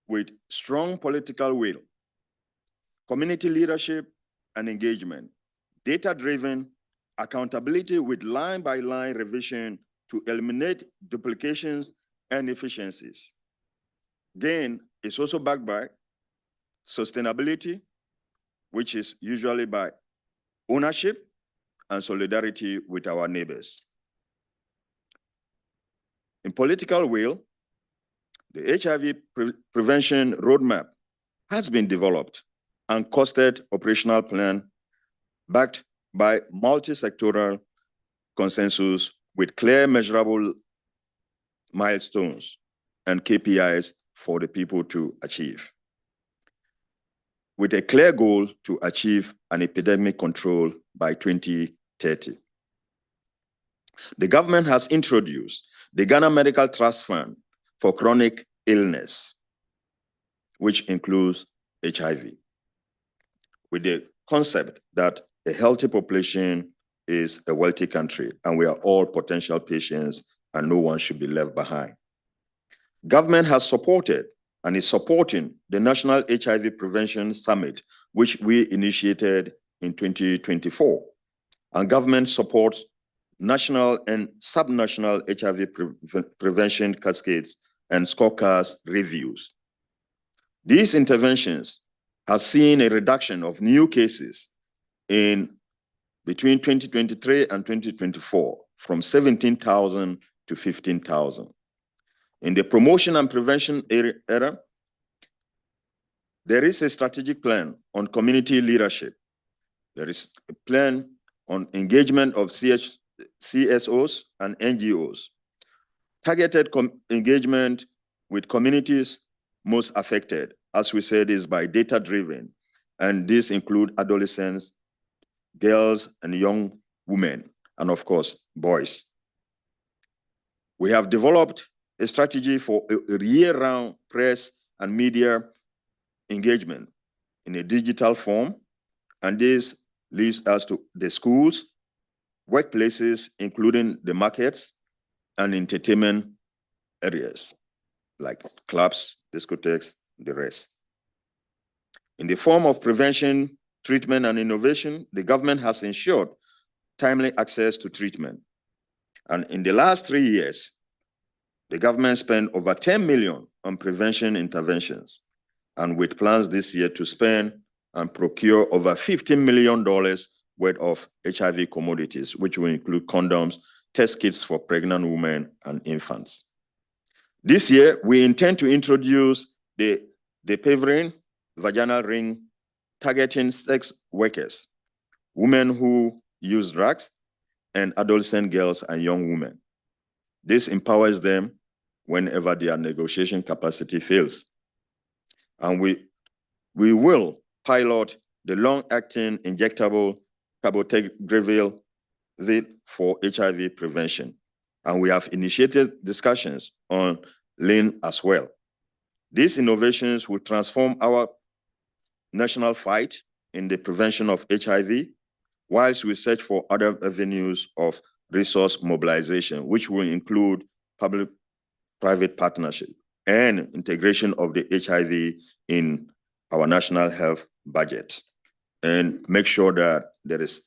with strong political will, community leadership and engagement, data-driven accountability with line-by-line revision to eliminate duplications and inefficiencies. Again, it's also backed by sustainability, which is usually by ownership and solidarity with our neighbors. In political will, the HIV prevention roadmap has been developed and costed operational plan backed by multisectoral consensus with clear measurable milestones and KPIs for the people to achieve, with a clear goal to achieve an epidemic control by 2030. The government has introduced the Ghana Medical Trust Fund for chronic illness, which includes HIV, with the concept that a healthy population is a wealthy country, and we are all potential patients, and no one should be left behind. Government has supported and is supporting the National HIV Prevention Summit, which we initiated in 2024. And government supports national and subnational HIV prevention cascades and scorecards reviews. These interventions have seen a reduction of new cases in between 2023 and 2024 from 17,000 to 15,000. In the promotion and prevention era, there is a strategic plan on community leadership. There is a plan on engagement of CSOs and NGOs, targeted engagement with communities most affected, as we said, is by data-driven, and these include adolescents, girls, and young women, and of course, boys. We have developed a strategy for a year-round press and media engagement in a digital form, and this leads us to the schools, workplaces, including the markets, and entertainment areas, like clubs, discotheques, the rest. In the form of prevention, treatment, and innovation, the government has ensured timely access to treatment. And in the last 3 years, the government spent over 10 million on prevention interventions, and with plans this year to spend and procure over $15 million worth of HIV commodities, which will include condoms, test kits for pregnant women and infants. This year, we intend to introduce the Pevrin vaginal ring targeting sex workers, women who use drugs, and adolescent girls and young women. This empowers them whenever their negotiation capacity fails. And we will pilot the long-acting injectable cabotegravir for HIV prevention. And we have initiated discussions on LIN as well. These innovations will transform our national fight in the prevention of HIV, whilst we search for other avenues of resource mobilization, which will include public-private partnership and integration of the HIV in our national health budget, and make sure that there is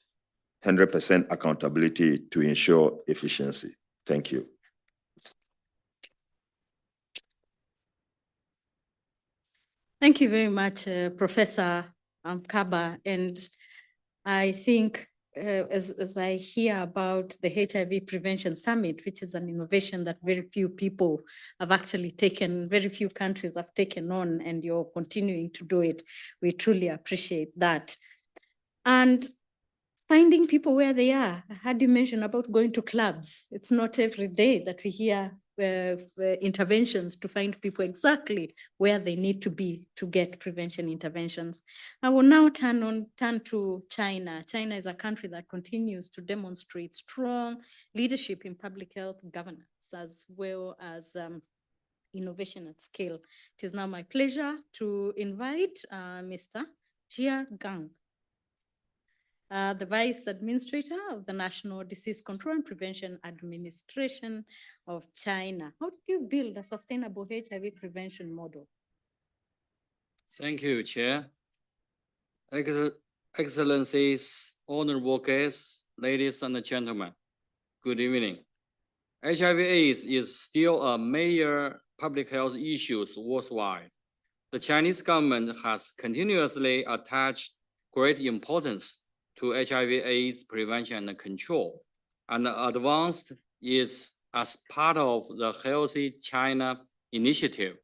100% accountability to ensure efficiency. Thank you. Thank you very much, Professor Kaba. And I think as I hear about the HIV Prevention Summit, which is an innovation that very few people have actually taken, very few countries have taken on, and you're continuing to do it. We truly appreciate that. And finding people where they are. I heard you mention about going to clubs. It's not every day that we hear interventions to find people exactly where they need to be to get prevention interventions. I will now turn to China. China is a country that continues to demonstrate strong leadership in public health governance as well as innovation at scale. It is now my pleasure to invite Mr. Jia Gang, the Vice Administrator of the National Disease Control and Prevention Administration of China. How did you build a sustainable HIV prevention model? Thank you, Chair. Excellencies, honorable guests, ladies and gentlemen, good evening. HIV/AIDS is still a major public health issue worldwide. The Chinese government has continuously attached great importance to HIV/AIDS prevention and control, and advanced is as part of the Healthy China initiative.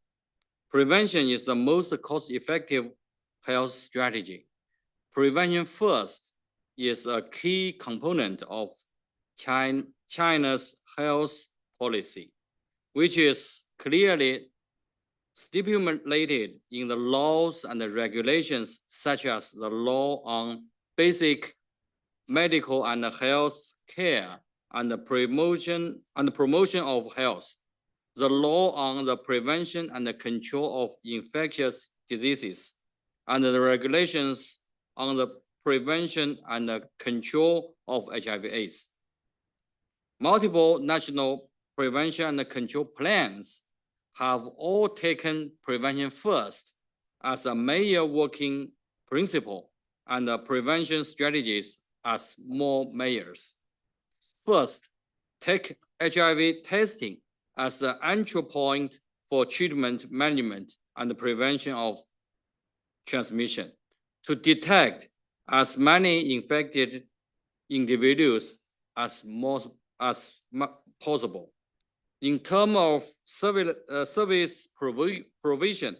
Prevention is the most cost-effective health strategy. Prevention first is a key component of China's health policy, which is clearly stipulated in the laws and the regulations, such as the law on basic medical and health care and the promotion of health, the law on the prevention and the control of infectious diseases, and the regulations on the prevention and the control of HIV/AIDS. Multiple national prevention and control plans have all taken prevention first as a major working principle, and the prevention strategies as more measures. First, take HIV testing as the entry point for treatment management and the prevention of transmission to detect as many infected individuals as possible. In terms of service provision,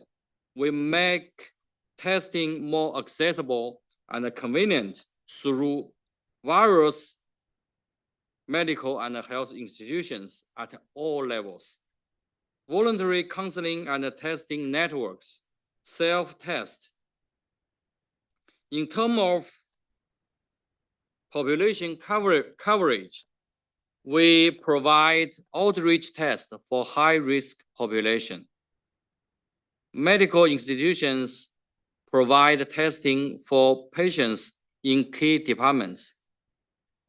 we make testing more accessible and convenient through various medical and health institutions at all levels. Voluntary counseling and testing networks, self-test. In terms of population coverage, we provide outreach tests for high-risk population. Medical institutions provide testing for patients in key departments.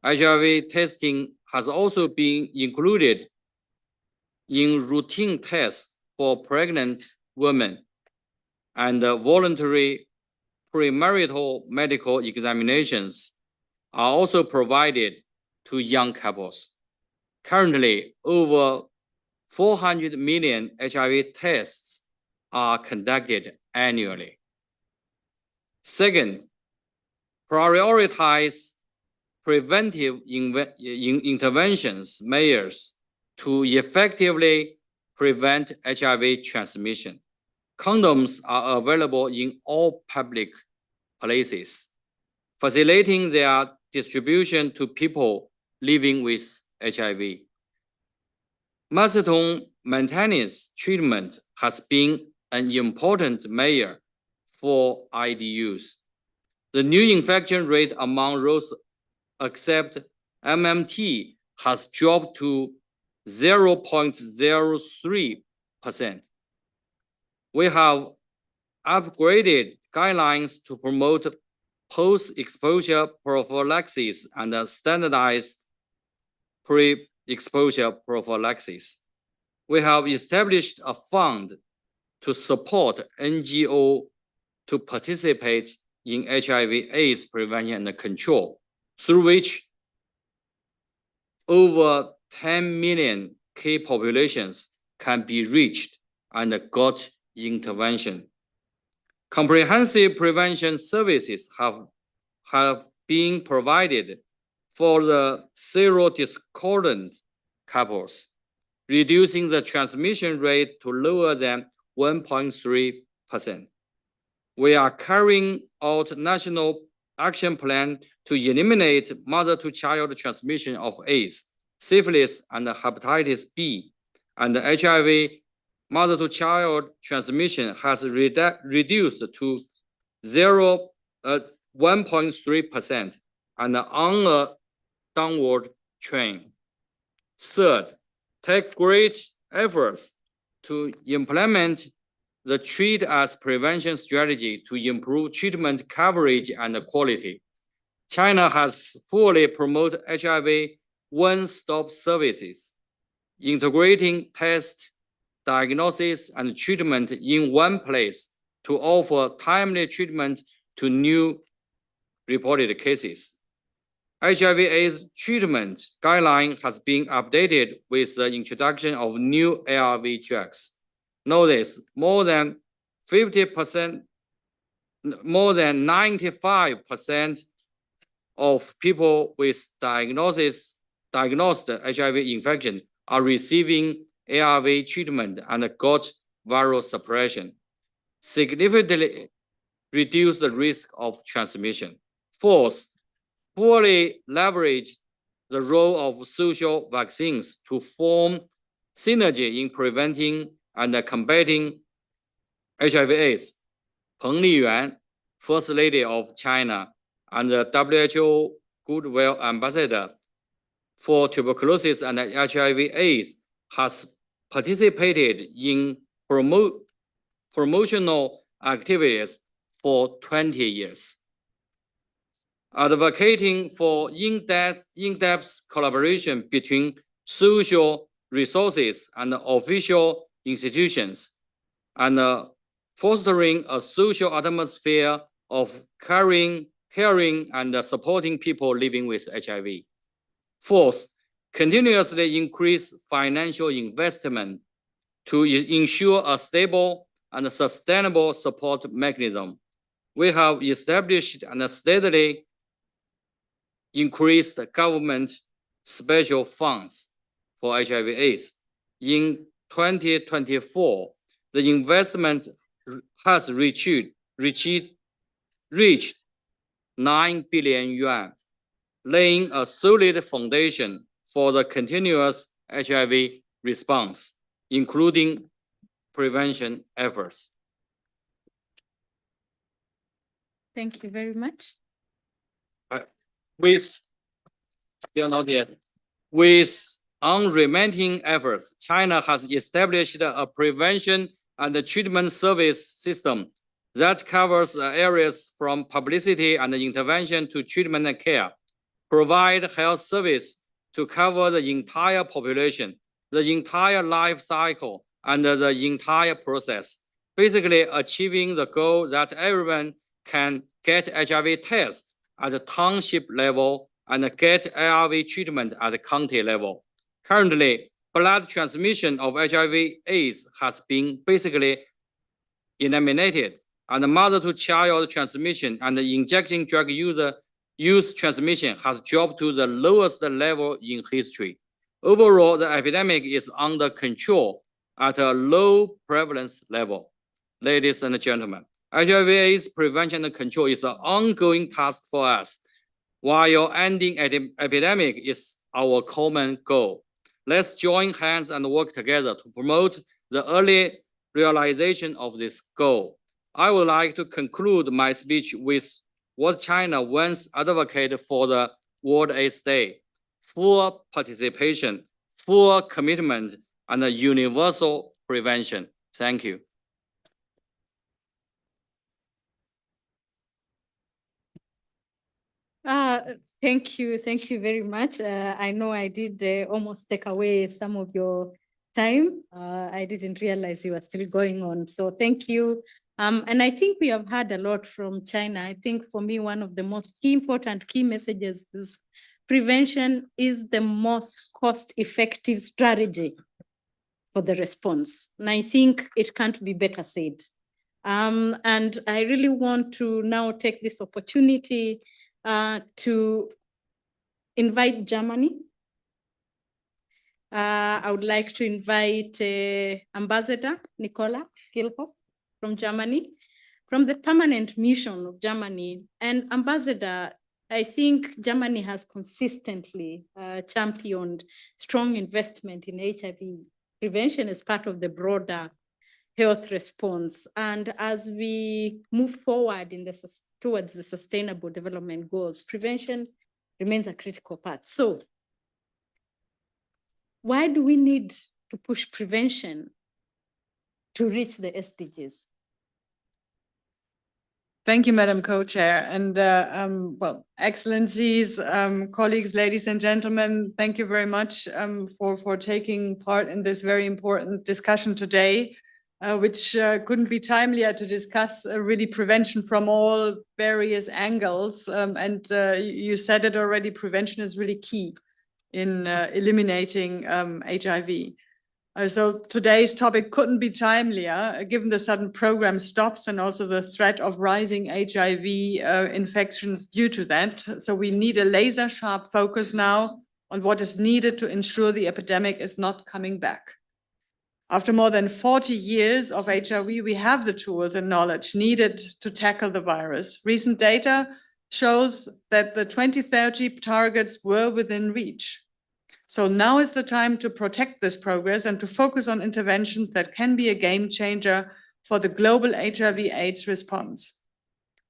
HIV testing has also been included in routine tests for pregnant women, and voluntary premarital medical examinations are also provided to young couples. Currently, over 400 million HIV tests are conducted annually. Second, prioritize preventive interventions measures to effectively prevent HIV transmission. Condoms are available in all public places, facilitating their distribution to people living with HIV. Methadone maintenance treatment has been an important measure for IDUs. The new infection rate among those accept MMT has dropped to 0.03%. We have upgraded guidelines to promote post-exposure prophylaxis and standardized pre-exposure prophylaxis. We have established a fund to support NGO to participate in HIV/AIDS prevention and control, through which over 10 million key populations can be reached and got intervention. Comprehensive prevention services have been provided for the serodiscordant couples, reducing the transmission rate to lower than 1.3%. We are carrying out national action plan to eliminate mother-to-child transmission of AIDS, syphilis, and hepatitis B, and HIV mother-to-child transmission has reduced to 1.3% and on a downward trend. Third, take great efforts to implement the treat as prevention strategy to improve treatment coverage and quality. China has fully promoted HIV one-stop services, integrating test, diagnosis, and treatment in one place to offer timely treatment to new reported cases. HIV/AIDS treatment guideline has been updated with the introduction of new ARV drugs. Notice more than 50%, more than 95% of people with diagnosed HIV infection are receiving ARV treatment and got viral suppression, significantly reduce the risk of transmission. Fourth, fully leverage the role of social vaccines to form synergy in preventing and combating HIV/AIDS. Peng Liyuan, First Lady of China and the WHO Goodwill Ambassador for Tuberculosis and HIV/AIDS, has participated in promotional activities for 20 years. Advocating for in-depth collaboration between social resources and official institutions, and fostering a social atmosphere of caring and supporting people living with HIV. Fourth, continuously increase financial investment to ensure a stable and sustainable support mechanism. We have established and steadily increased government special funds for HIV/AIDS. In 2024, the investment has reached 9 billion yuan, laying a solid foundation for the continuous HIV response, including prevention efforts. Thank you very much. With unremitting efforts, China has established a prevention and treatment service system that covers areas from publicity and intervention to treatment and care, provide health service to cover the entire population, the entire life cycle, and the entire process, basically achieving the goal that everyone can get HIV test at the township level and get ARV treatment at the county level. Currently, blood transmission of HIV/AIDS has been basically eliminated, and mother-to-child transmission and injecting drug use transmission has dropped to the lowest level in history. Overall, the epidemic is under control at a low prevalence level. Ladies and gentlemen, HIV/AIDS prevention and control is an ongoing task for us, while ending epidemic is our common goal. Let's join hands and work together to promote the early realization of this goal. I would like to conclude my speech with what China once advocated for the World AIDS Day: full participation, full commitment, and a universal prevention. Thank you. Thank you very much. I know I did almost take away some of your time. I didn't realize you were still going on, so thank you. And I think we have heard a lot from China. I think for me, one of the most important key messages is prevention is the most cost-effective strategy for the response. And I think it can't be better said. And I really want to now take this opportunity to invite Germany. I would like to invite Ambassador Nicola Gilhoff from Germany, from the permanent mission of Germany. And Ambassador, I think Germany has consistently championed strong investment in HIV prevention as part of the broader health response. And as we move forward towards the sustainable development goals, prevention remains a critical part. So why do we need to push prevention to reach the SDGs? Thank you, Madam Co-Chair. And well, Excellencies, colleagues, ladies and gentlemen, thank you very much for taking part in this very important discussion today, which couldn't be timelier to discuss really prevention from all various angles. And you said it already, prevention is really key in eliminating HIV. So today's topic couldn't be timelier, given the sudden program stops and also the threat of rising HIV infections due to that. So we need a laser sharp focus now on what is needed to ensure the epidemic is not coming back. After more than 40 years of HIV, we have the tools and knowledge needed to tackle the virus. Recent data shows that the 2030 targets were within reach. So now is the time to protect this progress and to focus on interventions that can be a game changer for the global HIV/AIDS response.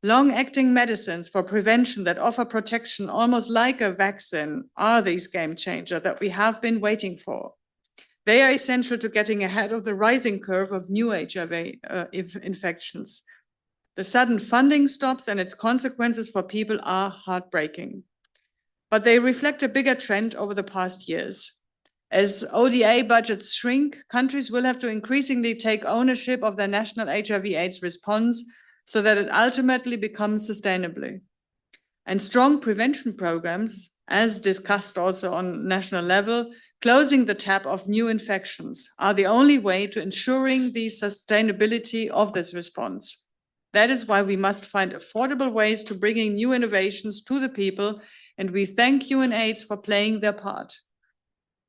Long-acting medicines for prevention that offer protection almost like a vaccine are these game changers that we have been waiting for. They are essential to getting ahead of the rising curve of new HIV infections. The sudden funding stops and its consequences for people are heartbreaking. But they reflect a bigger trend over the past years. As ODA budgets shrink, countries will have to increasingly take ownership of their national HIV/AIDS response so that it ultimately becomes sustainably. And strong prevention programs, as discussed also on national level, closing the tap of new infections are the only way to ensuring the sustainability of this response. That is why we must find affordable ways to bringing new innovations to the people, and we thank UNAIDS for playing their part.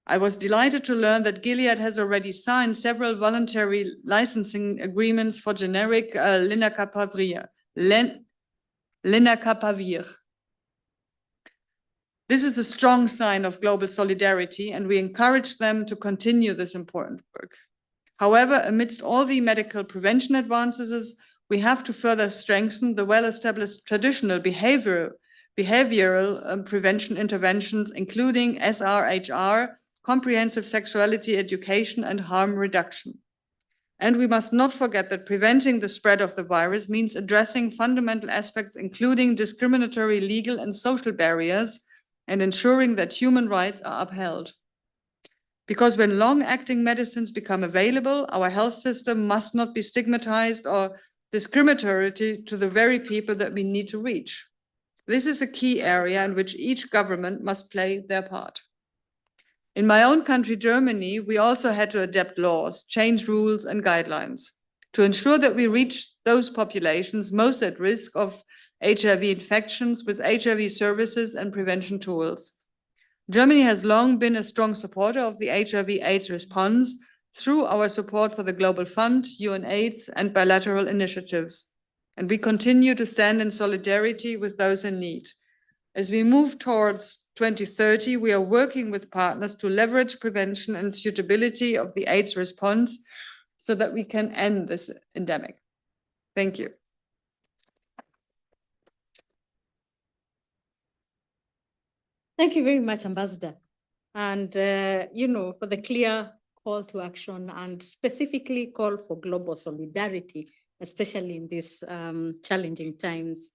I was delighted to learn that Gilead has already signed several voluntary licensing agreements for generic lenacapavir. This is a strong sign of global solidarity, and we encourage them to continue this important work. However, amidst all the medical prevention advances, we have to further strengthen the well-established traditional behavioral prevention interventions, including SRHR, comprehensive sexuality education, and harm reduction. And we must not forget that preventing the spread of the virus means addressing fundamental aspects, including discriminatory legal and social barriers, and ensuring that human rights are upheld. Because when long-acting medicines become available, our health system must not be stigmatized or discriminatory to the very people that we need to reach. This is a key area in which each government must play their part. In my own country, Germany, we also had to adapt laws, change rules and guidelines to ensure that we reach those populations most at risk of HIV infections with HIV services and prevention tools. Germany has long been a strong supporter of the HIV/AIDS response through our support for the Global Fund, UNAIDS, and bilateral initiatives. And we continue to stand in solidarity with those in need. As we move towards 2030, we are working with partners to leverage prevention and suitability of the AIDS response so that we can end this endemic. Thank you. Thank you very much, Ambassador. And, for the clear call to action and specifically call for global solidarity, especially in these challenging times.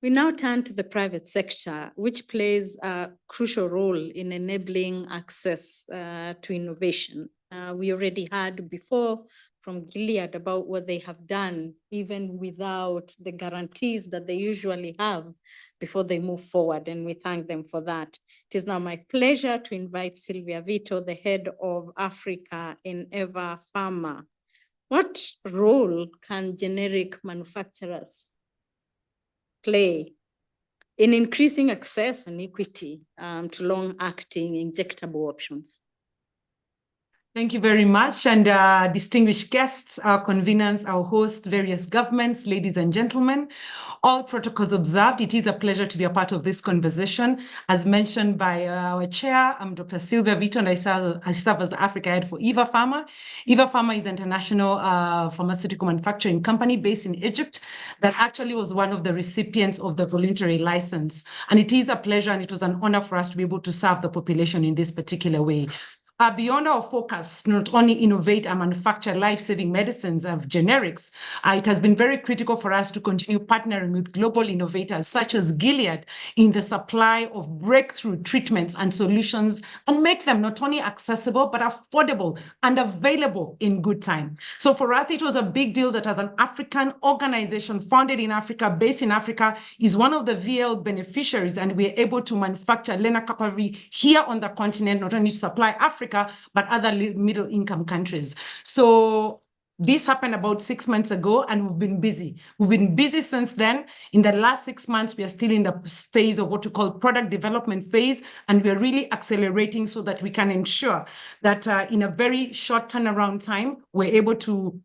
We now turn to the private sector, which plays a crucial role in enabling access to innovation. We already heard before from Gilead about what they have done, even without the guarantees that they usually have before they move forward, and we thank them for that. It is now my pleasure to invite Sylvia Vito, the head of Africa in Eva Pharma. What role can generic manufacturers play in increasing access and equity to long-acting injectable options. Thank you very much. And distinguished guests, our conveners, our hosts, various governments, ladies and gentlemen, all protocols observed. It is a pleasure to be a part of this conversation. As mentioned by our chair, I'm Dr. Sylvia Vito, and I serve as the Africa head for Eva Pharma. Eva Pharma is an international pharmaceutical manufacturing company based in Egypt that actually was one of the recipients of the voluntary license. And it is a pleasure and it was an honor for us to be able to serve the population in this particular way. Beyond our focus, not only innovate and manufacture life-saving medicines of generics, it has been very critical for us to continue partnering with global innovators such as Gilead in the supply of breakthrough treatments and solutions and make them not only accessible, but affordable and available in good time. So for us, it was a big deal that as an African organization founded in Africa, based in Africa, is one of the VL beneficiaries, and we're able to manufacture lenacapavir here on the continent, not only to supply Africa, but other middle-income countries. So this happened about 6 months ago, and we've been busy. We've been busy since then. In the last 6 months, we are still in the phase of what we call product development phase, and we're really accelerating so that we can ensure that in a very short turnaround time, we're able to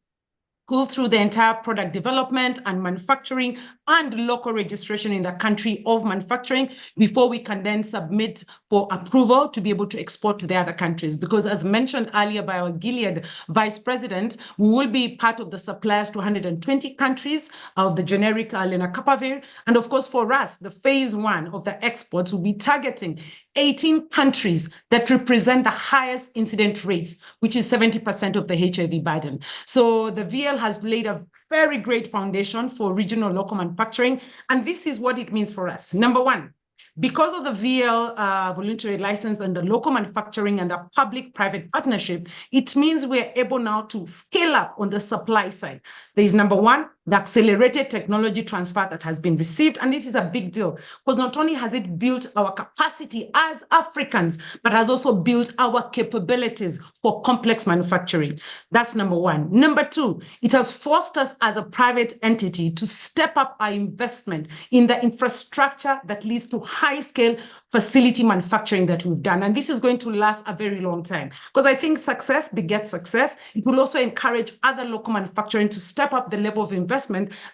pull through the entire product development and manufacturing and local registration in the country of manufacturing before we can then submit for approval to be able to export to the other countries. Because as mentioned earlier by our Gilead vice president, we will be part of the suppliers to 120 countries of the generic lenacapavir. And of course, for us, the phase 1 of the exports will be targeting 18 countries that represent the highest incident rates, which is 70% of the HIV burden. So the VL has laid a very great foundation for regional local manufacturing. And this is what it means for us. Number one, because of the VL voluntary license and the local manufacturing and the public-private partnership, it means we're able now to scale up on the supply side. There is number one, the accelerated technology transfer that has been received. And this is a big deal because not only has it built our capacity as Africans, but has also built our capabilities for complex manufacturing. That's number one. Number two, it has forced us as a private entity to step up our investment in the infrastructure that leads to high-scale facility manufacturing that we've done. And this is going to last a very long time because I think success begets success. It will also encourage other local manufacturing to step up the level of investment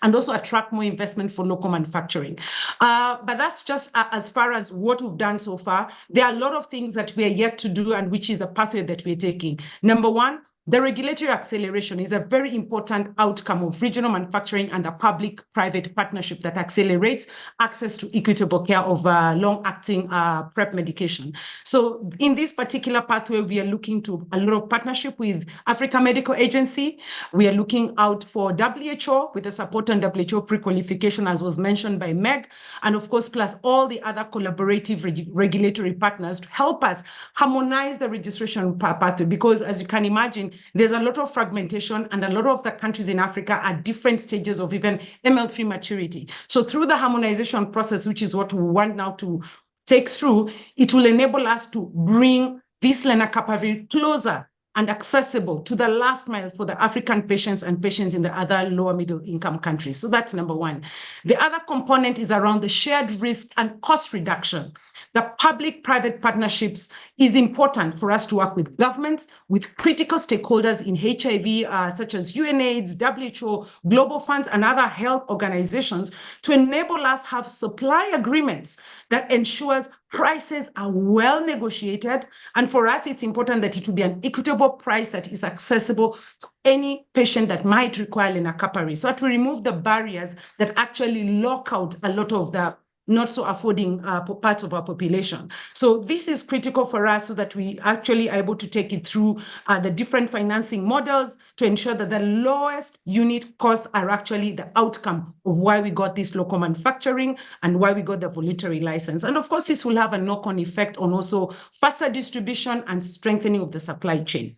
and also attract more investment for local manufacturing. But that's just as far as what we've done so far. There are a lot of things that we are yet to do and which is the pathway that we're taking. Number one, the regulatory acceleration is a very important outcome of regional manufacturing and a public-private partnership that accelerates access to equitable care of long-acting PrEP medication. So in this particular pathway, we are looking to a lot of partnership with Africa Medical Agency. We are looking out for WHO with the support on WHO pre-qualification, as was mentioned by Meg, and of course, plus all the other collaborative regulatory partners to help us harmonize the registration pathway, because as you can imagine, there's a lot of fragmentation and a lot of the countries in Africa are different stages of even ML3 maturity. So through the harmonization process, which is what we want now to take through, it will enable us to bring this lenacapavir closer and accessible to the last mile for the African patients and patients in the other lower middle income countries. So that's number one. The other component is around the shared risk and cost reduction. The public-private partnerships is important for us to work with governments, with critical stakeholders in HIV, such as UNAIDS, WHO, Global Funds, and other health organizations to enable us have supply agreements that ensures prices are well negotiated. And for us, it's important that it will be an equitable price that is accessible to any patient that might require lenacapavir. So that we remove the barriers that actually lock out a lot of the not so affording parts of our population. So this is critical for us so that we actually are able to take it through the different financing models to ensure that the lowest unit costs are actually the outcome of why we got this local manufacturing and why we got the voluntary license. And of course, this will have a knock-on effect on also faster distribution and strengthening of the supply chain.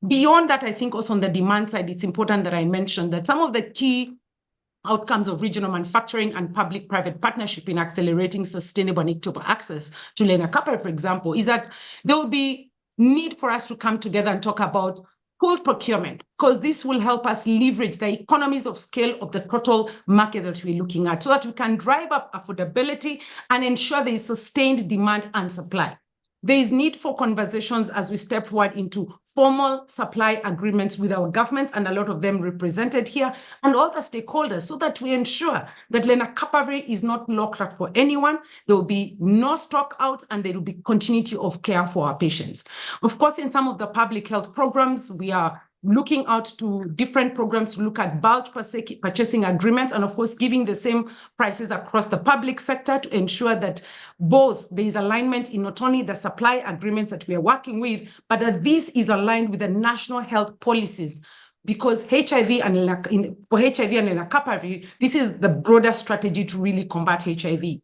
Beyond that, I think also on the demand side, it's important that I mention that some of the key outcomes of regional manufacturing and public-private partnership in accelerating sustainable and equitable access to lenacapavir, for example, is that there will be need for us to come together and talk about pooled procurement, because this will help us leverage the economies of scale of the total market that we're looking at so that we can drive up affordability and ensure there is sustained demand and supply. There is need for conversations as we step forward into formal supply agreements with our governments, and a lot of them represented here, and all the stakeholders, so that we ensure that lenacapavir is not locked up for anyone. There will be no stock out, and there will be continuity of care for our patients. Of course, in some of the public health programs, we are looking out to different programs to look at bulk purchasing agreements, and of course, giving the same prices across the public sector to ensure that both there is alignment in not only the supply agreements that we are working with, but that this is aligned with the national health policies. Because for HIV and lenacapavir, this is the broader strategy to really combat HIV.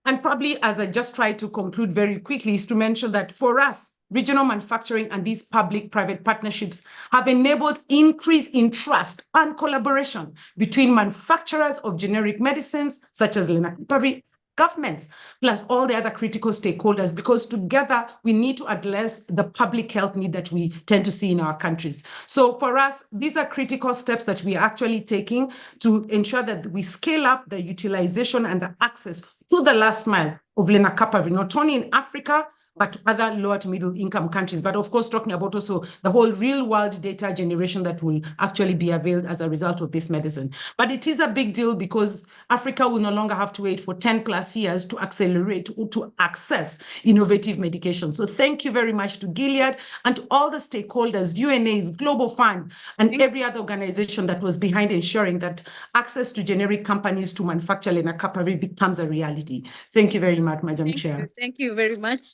And probably, as I just try to conclude very quickly, is to mention that for us, regional manufacturing and these public-private partnerships have enabled increase in trust and collaboration between manufacturers of generic medicines, such as lenacapavir, governments, plus all the other critical stakeholders, because together we need to address the public health need that we tend to see in our countries. So for us, these are critical steps that we are actually taking to ensure that we scale up the utilization and the access to the last mile of lenacapavir, not only in Africa, but to other lower to middle income countries. But of course, talking about also the whole real world data generation that will actually be availed as a result of this medicine. But it is a big deal because Africa will no longer have to wait for 10 plus years to accelerate, to access innovative medication. So thank you very much to Gilead and to all the stakeholders, UNAIDS, Global Fund, and every other organization that was behind ensuring that access to generic companies to manufacture lenacapavir becomes a reality. Thank you very much, Madam Chair. Thank you very much.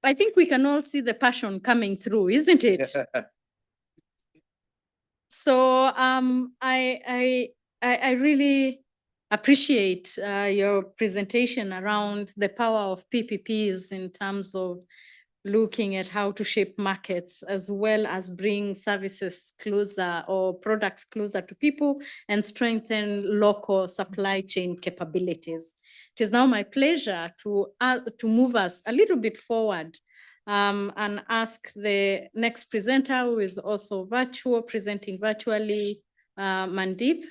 I think we can all see the passion coming through, isn't it? So I really appreciate your presentation around the power of PPPs in terms of looking at how to shape markets as well as bring services closer or products closer to people and strengthen local supply chain capabilities. It is now my pleasure to move us a little bit forward and ask the next presenter, who is also presenting virtually, Mandeep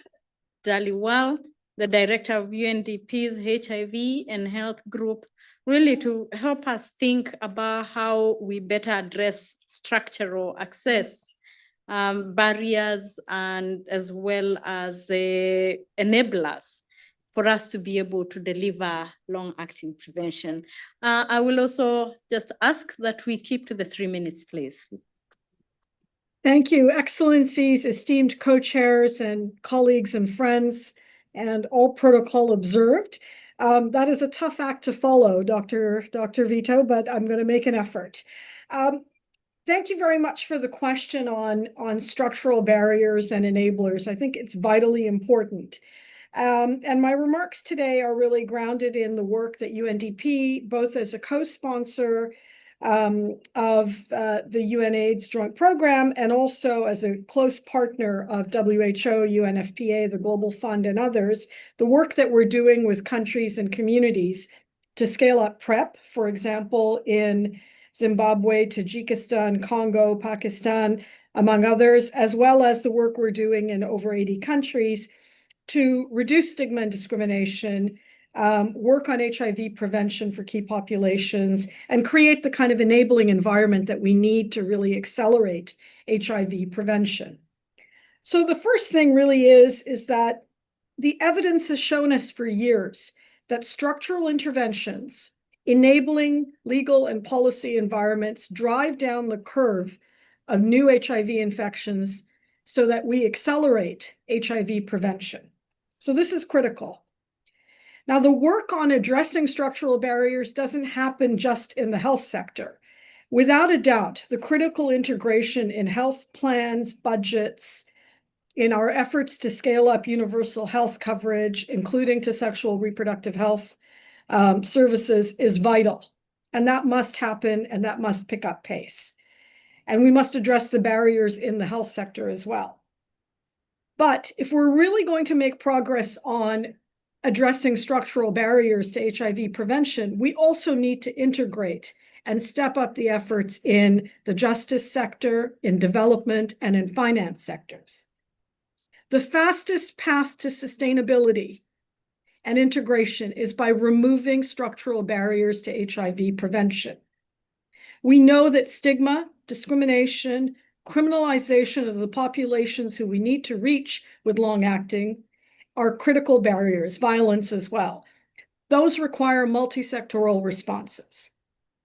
Dhaliwal, the Director of UNDP's HIV and Health Group, really to help us think about how we better address structural access barriers and as well as enablers for us to be able to deliver long-acting prevention. I will also just ask that we keep to the 3 minutes, please. Thank you, Excellencies, esteemed co-chairs and colleagues and friends, and all protocol observed. That is a tough act to follow, Dr. Vito, but I'm going to make an effort. Thank you very much for the question on structural barriers and enablers. I think it's vitally important. And my remarks today are really grounded in the work that UNDP, both as a co-sponsor of the UNAIDS Joint Program and also as a close partner of WHO, UNFPA, the Global Fund, and others, the work that we're doing with countries and communities to scale up PrEP, for example, in Zimbabwe, Tajikistan, Congo, Pakistan, among others, as well as the work we're doing in over 80 countries to reduce stigma and discrimination, work on HIV prevention for key populations, and create the kind of enabling environment that we need to really accelerate HIV prevention. So the first thing really is that the evidence has shown us for years that structural interventions, enabling legal and policy environments, drive down the curve of new HIV infections so that we accelerate HIV prevention. So this is critical. Now, the work on addressing structural barriers doesn't happen just in the health sector. Without a doubt, the critical integration in health plans, budgets, in our efforts to scale up universal health coverage, including to sexual reproductive health services, is vital. And that must happen, and that must pick up pace. And we must address the barriers in the health sector as well. But if we're really going to make progress on addressing structural barriers to HIV prevention, we also need to integrate and step up the efforts in the justice sector, in development, and in finance sectors. The fastest path to sustainability and integration is by removing structural barriers to HIV prevention. We know that stigma, discrimination, criminalization of the populations who we need to reach with long-acting are critical barriers, violence as well. Those require multisectoral responses.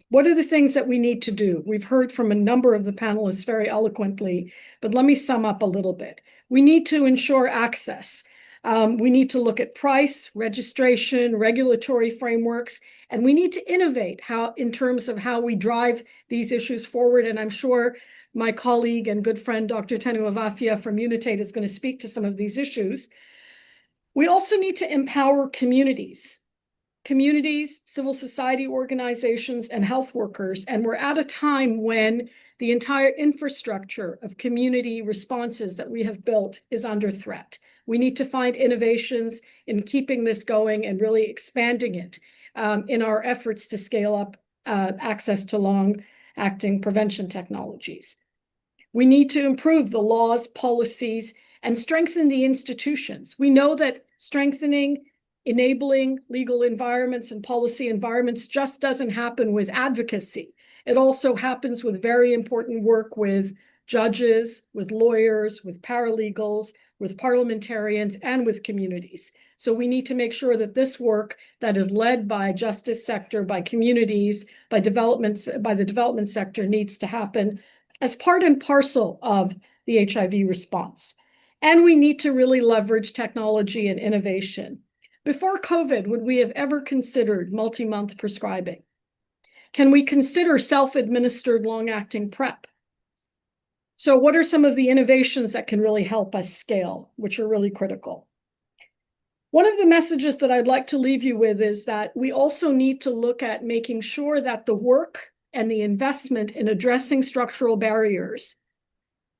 What are the things that we need to do? We've heard from a number of the panelists very eloquently, but let me sum up a little bit. We need to ensure access. We need to look at price, registration, regulatory frameworks, and we need to innovate in terms of how we drive these issues forward. And I'm sure my colleague and good friend, Dr. Tenu Avafia from Unitaid, is going to speak to some of these issues. We also need to empower communities, civil society organizations, and health workers. And we're at a time when the entire infrastructure of community responses that we have built is under threat. We need to find innovations in keeping this going and really expanding it in our efforts to scale up access to long-acting prevention technologies. We need to improve the laws, policies, and strengthen the institutions. We know that strengthening, enabling legal environments and policy environments just doesn't happen with advocacy. It also happens with very important work with judges, with lawyers, with paralegals, with parliamentarians, and with communities. So we need to make sure that this work that is led by justice sector, by communities, by the development sector needs to happen as part and parcel of the HIV response. And we need to really leverage technology and innovation. Before COVID, would we have ever considered multi-month prescribing? Can we consider self-administered long-acting PrEP? So what are some of the innovations that can really help us scale, which are really critical? One of the messages that I'd like to leave you with is that we also need to look at making sure that the work and the investment in addressing structural barriers,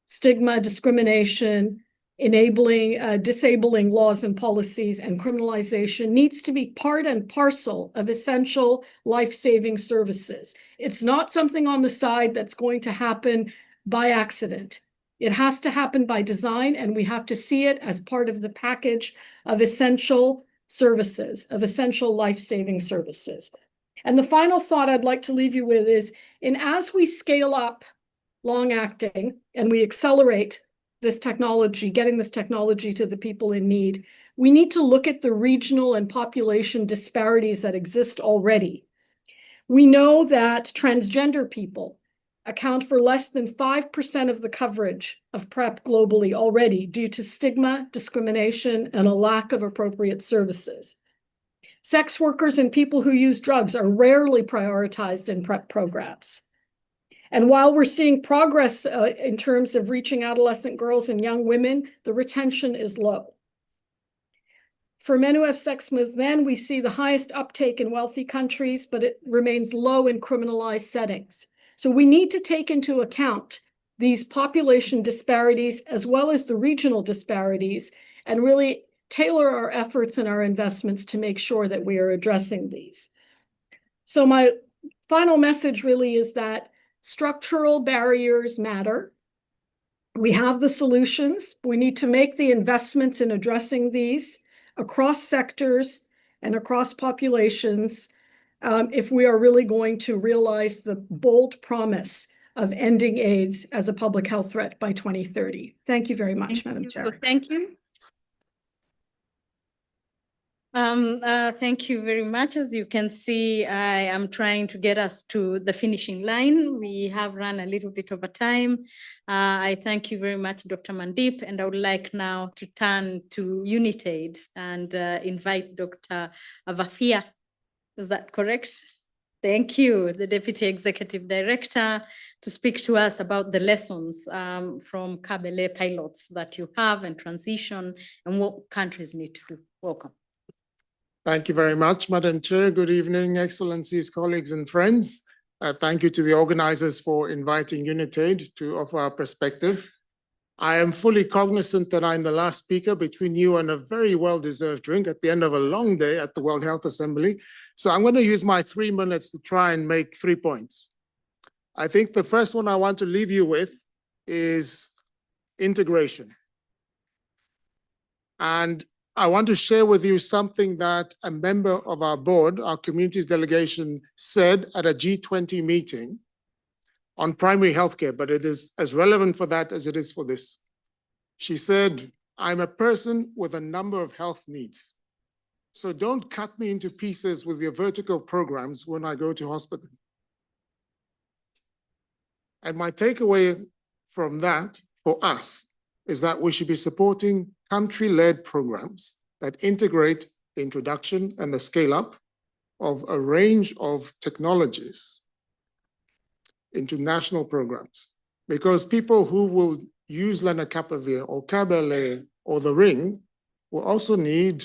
stigma, discrimination, disabling laws and policies, and criminalization needs to be part and parcel of essential life-saving services. It's not something on the side that's going to happen by accident. It has to happen by design, and we have to see it as part of the package of essential services, of essential life-saving services. And the final thought I'd like to leave you with is, as we scale up long-acting and we accelerate this technology, getting this technology to the people in need, we need to look at the regional and population disparities that exist already. We know that transgender people account for less than 5% of the coverage of PrEP globally already due to stigma, discrimination, and a lack of appropriate services. Sex workers and people who use drugs are rarely prioritized in PrEP programs. And while we're seeing progress in terms of reaching adolescent girls and young women, the retention is low. For men who have sex with men, we see the highest uptake in wealthy countries, but it remains low in criminalized settings. So we need to take into account these population disparities as well as the regional disparities and really tailor our efforts and our investments to make sure that we are addressing these. So my final message really is that structural barriers matter. We have the solutions. We need to make the investments in addressing these across sectors and across populations if we are really going to realize the bold promise of ending AIDS as a public health threat by 2030. Thank you very much, Madam Chair. Thank you. Thank you very much. As you can see, I am trying to get us to the finishing line. We have run a little bit over time. I thank you very much, Dr. Mandeep, and I would like now to turn to Unitaid and invite Dr. Avafia. Is that correct? Thank you, the Deputy Executive Director, to speak to us about the lessons from Kabele pilots that you have and transition and what countries need to do. Welcome. Thank you very much, Madam Chair. Good evening, Excellencies, colleagues, and friends. Thank you to the organizers for inviting Unitaid to offer our perspective. I am fully cognizant that I'm the last speaker between you and a very well-deserved drink at the end of a long day at the World Health Assembly. So I'm going to use my 3 minutes to try and make 3 points. I think the first one I want to leave you with is integration. And I want to share with you something that a member of our board, our communities delegation, said at a G20 meeting on primary healthcare, but it is as relevant for that as it is for this. She said, I'm a person with a number of health needs. So don't cut me into pieces with your vertical programs when I go to hospital. And my takeaway from that for us is that we should be supporting country-led programs that integrate the introduction and the scale-up of a range of technologies into national programs. Because people who will use lenacapavir or Cabernet or the ring will also need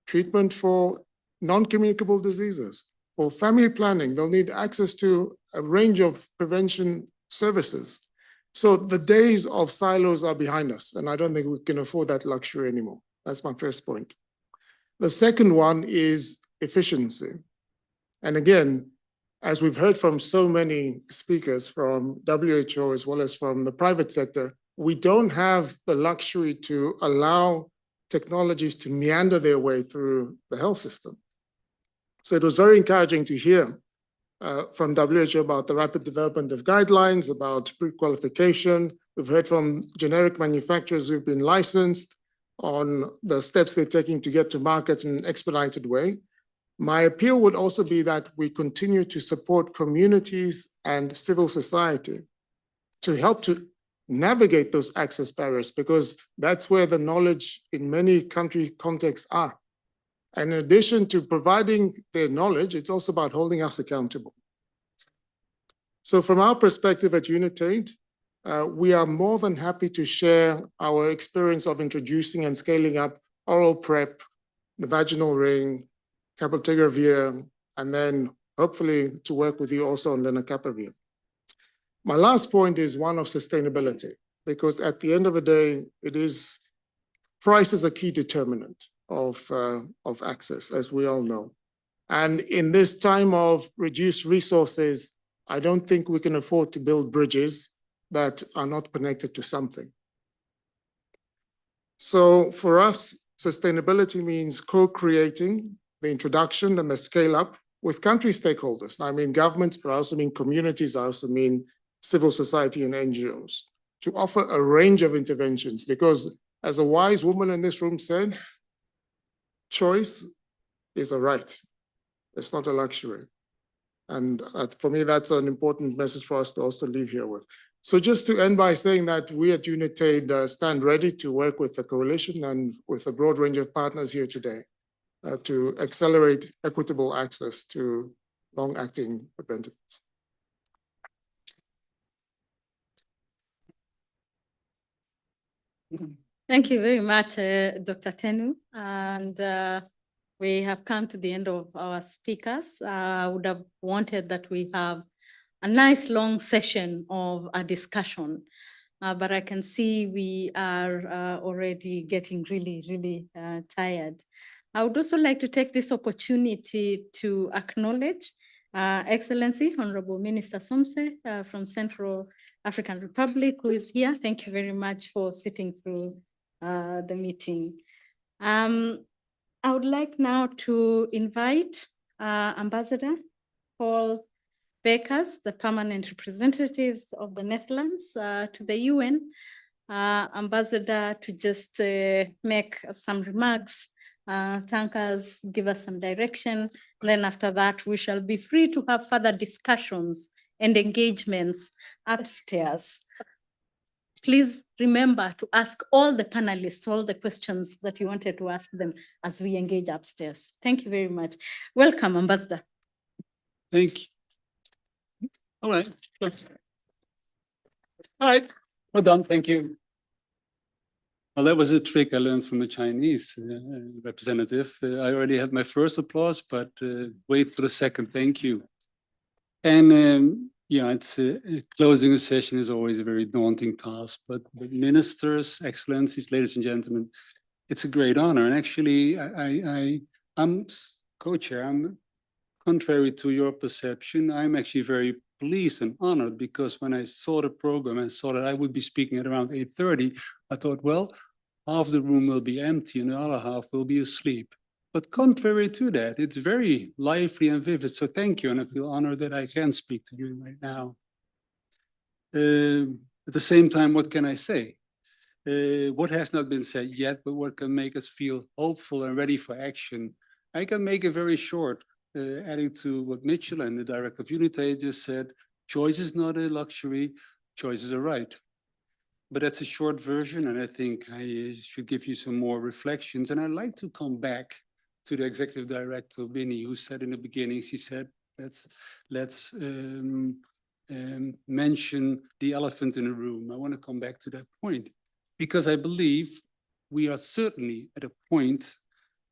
treatment for non-communicable diseases. For family planning, they'll need access to a range of prevention services. So the days of silos are behind us, and I don't think we can afford that luxury anymore. That's my first point. The second one is efficiency. And again, as we've heard from so many speakers from WHO as well as from the private sector, we don't have the luxury to allow technologies to meander their way through the health system. So it was very encouraging to hear from WHO about the rapid development of guidelines, about pre-qualification. We've heard from generic manufacturers who've been licensed on the steps they're taking to get to market in an expedited way. My appeal would also be that we continue to support communities and civil society to help to navigate those access barriers, because that's where the knowledge in many country contexts are. And in addition to providing their knowledge, it's also about holding us accountable. So from our perspective at Unitaid, we are more than happy to share our experience of introducing and scaling up oral PrEP, the vaginal ring, cabotegravir, and then hopefully to work with you also on lenacapavir. My last point is one of sustainability, because at the end of the day, price is a key determinant of access, as we all know. And in this time of reduced resources, I don't think we can afford to build bridges that are not connected to something. So for us, sustainability means co-creating the introduction and the scale up with country stakeholders. I mean governments, but I also mean communities, I also mean civil society and NGOs, to offer a range of interventions, because as a wise woman in this room said, choice is a right. It's not a luxury. And for me, that's an important message for us to also leave here with. So just to end by saying that we at Unitaid stand ready to work with the coalition and with a broad range of partners here today to accelerate equitable access to long-acting preventatives. Thank you very much, Dr. Tenu. And we have come to the end of our speakers. I would have wanted that we have a nice long session of a discussion, but I can see we are already getting really tired. I would also like to take this opportunity to acknowledge Excellency Honorable Minister Somse from Central African Republic, who is here. Thank you very much for sitting through the meeting. I would like now to invite Ambassador Paul Bakers, the permanent representatives of the Netherlands to the UN. Ambassador, to just make some remarks, thank us, give us some direction. Then after that, we shall be free to have further discussions and engagements upstairs. Please remember to ask all the panelists all the questions that you wanted to ask them as we engage upstairs. Thank you very much. Welcome, Ambassador. Thank you. All right. All right. Well done. Thank you. Well, that was a trick I learned from a Chinese representative. I already had my first applause, but wait for the second. Thank you. And yeah, it's closing a session is always a very daunting task, but ministers, excellencies, ladies and gentlemen, it's a great honor. And actually, I'm co-chair. I'm contrary to your perception. I'm actually very pleased and honored, because when I saw the program and saw that I would be speaking at around 8:30, I thought, well, half the room will be empty and the other half will be asleep. But contrary to that, it's very lively and vivid. So thank you, and I feel honored that I can speak to you right now. At the same time, what can I say? What has not been said yet, but what can make us feel hopeful and ready for action? I can make it very short, adding to what Mitchell and the director of Unitaid just said. Choice is not a luxury, choice is a right. But that's a short version, and I think I should give you some more reflections. And I'd like to come back to the executive director, Winnie, who said in the beginning, she said, let's mention the elephant in the room. I want to come back to that point, because I believe we are certainly at a point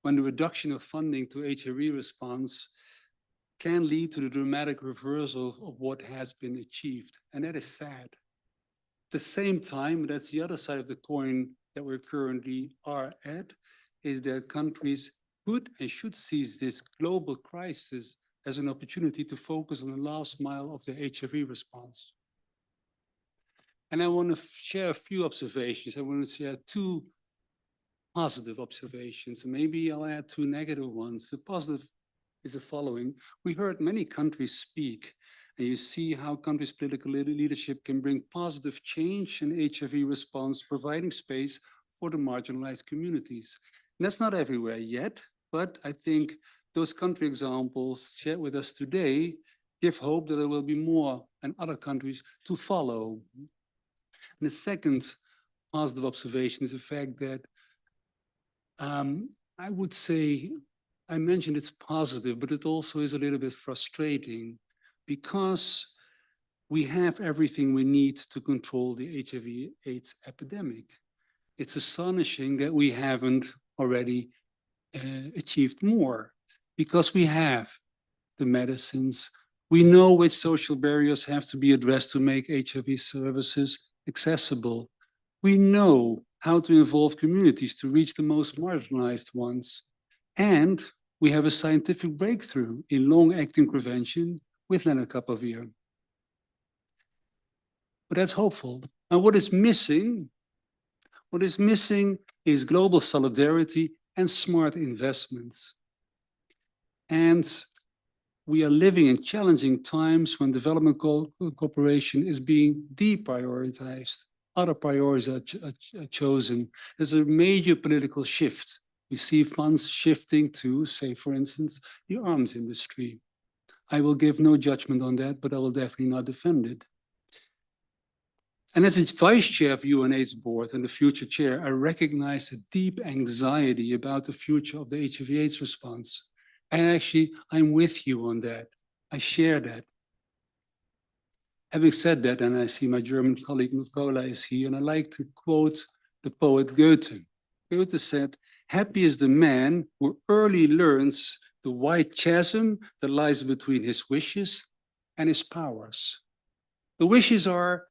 when the reduction of funding to HIV response can lead to the dramatic reversal of what has been achieved. And that is sad. At the same time, that's the other side of the coin that we currently are at, is that countries could and should seize this global crisis as an opportunity to focus on the last mile of the HIV response. And I want to share a few observations. I want to share two positive observations, and maybe I'll add two negative ones. The positive is the following. We heard many countries speak, and you see how countries' political leadership can bring positive change in HIV response, providing space for the marginalized communities. And that's not everywhere yet, but I think those country examples shared with us today give hope that there will be more and other countries to follow. And the second positive observation is the fact that I would say, I mentioned it's positive, but it also is a little bit frustrating, because we have everything we need to control the HIV/AIDS epidemic. It's astonishing that we haven't already achieved more, because we have the medicines. We know which social barriers have to be addressed to make HIV services accessible. We know how to involve communities to reach the most marginalized ones. And we have a scientific breakthrough in long-acting prevention with lenacapavir. But that's hopeful. And what is missing? What is missing is global solidarity and smart investments. And we are living in challenging times when development cooperation is being deprioritized. Other priorities are chosen. There's a major political shift. We see funds shifting to, say, for instance, the arms industry. I will give no judgment on that, but I will definitely not defend it. And as a vice chair of UNAIDS board and the future chair, I recognize a deep anxiety about the future of the HIV/AIDS response. And actually, I'm with you on that. I share that. Having said that, and I see my German colleague Nicola is here, and I like to quote the poet Goethe. Goethe said, "Happy is the man who early learns the wide chasm that lies between his wishes and his powers." The wishes are,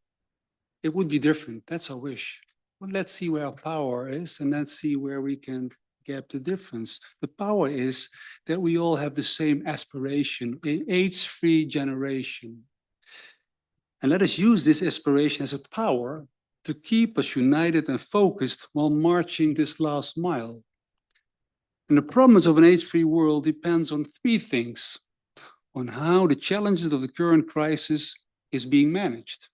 it would be different. That's our wish. Well, let's see where our power is, and let's see where we can gap the difference. The power is that we all have the same aspiration, an AIDS-free generation. And let us use this aspiration as a power to keep us united and focused while marching this last mile. And the promise of an AIDS-free world depends on three things: on how the challenges of the current crisis is being managed.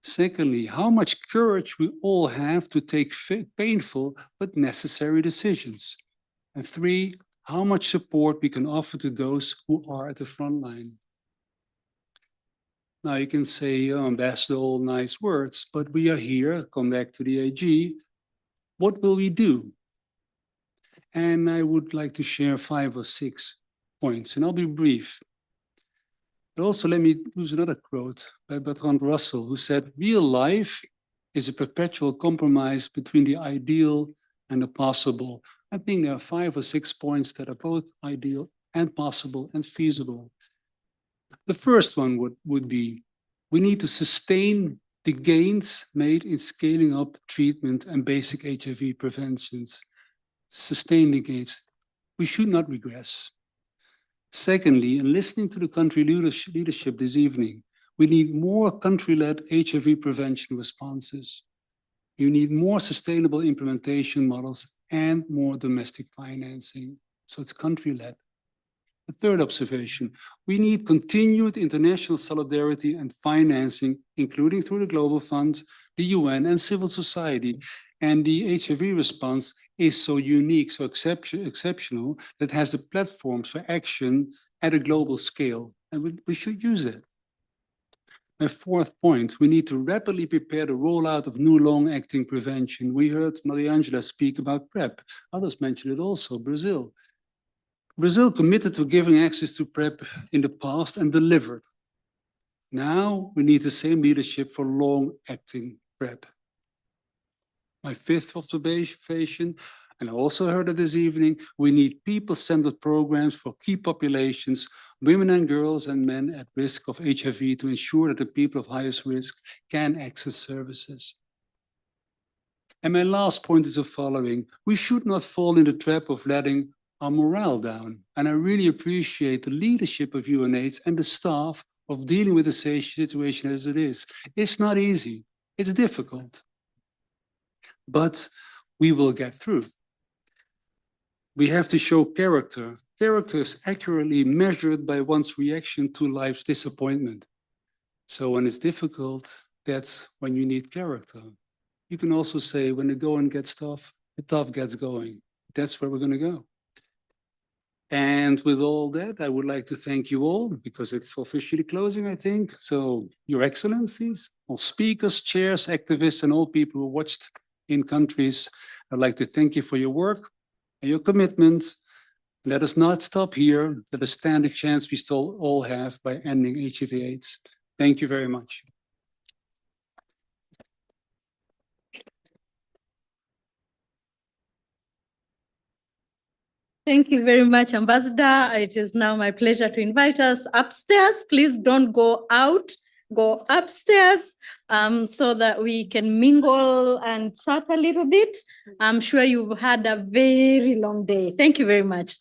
Secondly, how much courage we all have to take painful but necessary decisions. And three, how much support we can offer to those who are at the front line. Now you can say, oh, that's all nice words, but we are here, come back to the AG. What will we do? And I would like to share 5 or 6 points, and I'll be brief. But also let me use another quote by Bertrand Russell, who said, "Real life is a perpetual compromise between the ideal and the possible." I think there are 5 or 6 points that are both ideal and possible and feasible. The first one would be, we need to sustain the gains made in scaling up treatment and basic HIV preventions. Sustain the gains. We should not regress. Secondly, in listening to the country leadership this evening, We need more country-led HIV prevention responses. You need more sustainable implementation models and more domestic financing. So it's country-led. The third observation, we need continued international solidarity and financing, including through the Global Fund, the UN, and civil society. And the HIV response is so unique, so exceptional, that has the platforms for action at a global scale, and we should use it. My fourth point, we need to rapidly prepare the rollout of new long-acting prevention. We heard Mariangela speak about PrEP. Others mentioned it also, Brazil. Brazil committed to giving access to PrEP in the past and delivered. Now we need the same leadership for long-acting PrEP. My fifth observation, and I also heard it this evening, we need people-centered programs for key populations, women and girls and men at risk of HIV, to ensure that the people of highest risk can access services. And my last point is the following. We should not fall in the trap of letting our morale down. And I really appreciate the leadership of UNAIDS and the staff of dealing with the situation as it is. It's not easy, it's difficult, but we will get through. We have to show character. Character is accurately measured by one's reaction to life's disappointment. So when it's difficult, that's when you need character. You can also say when the going gets tough, the tough gets going. That's where we're going to go. And with all that, I would like to thank you all, because it's officially closing, I think. So, Your Excellencies, all speakers, chairs, activists, and all people who watched in countries, I'd like to thank you for your work and your commitment. Let us not stop here. Let us stand a chance we still all have by ending HIV/AIDS. Thank you very much. Thank you very much, Ambassador. It is now my pleasure to invite us upstairs. Please don't go out, go upstairs so that we can mingle and chat a little bit. I'm sure you've had a very long day. Thank you very much.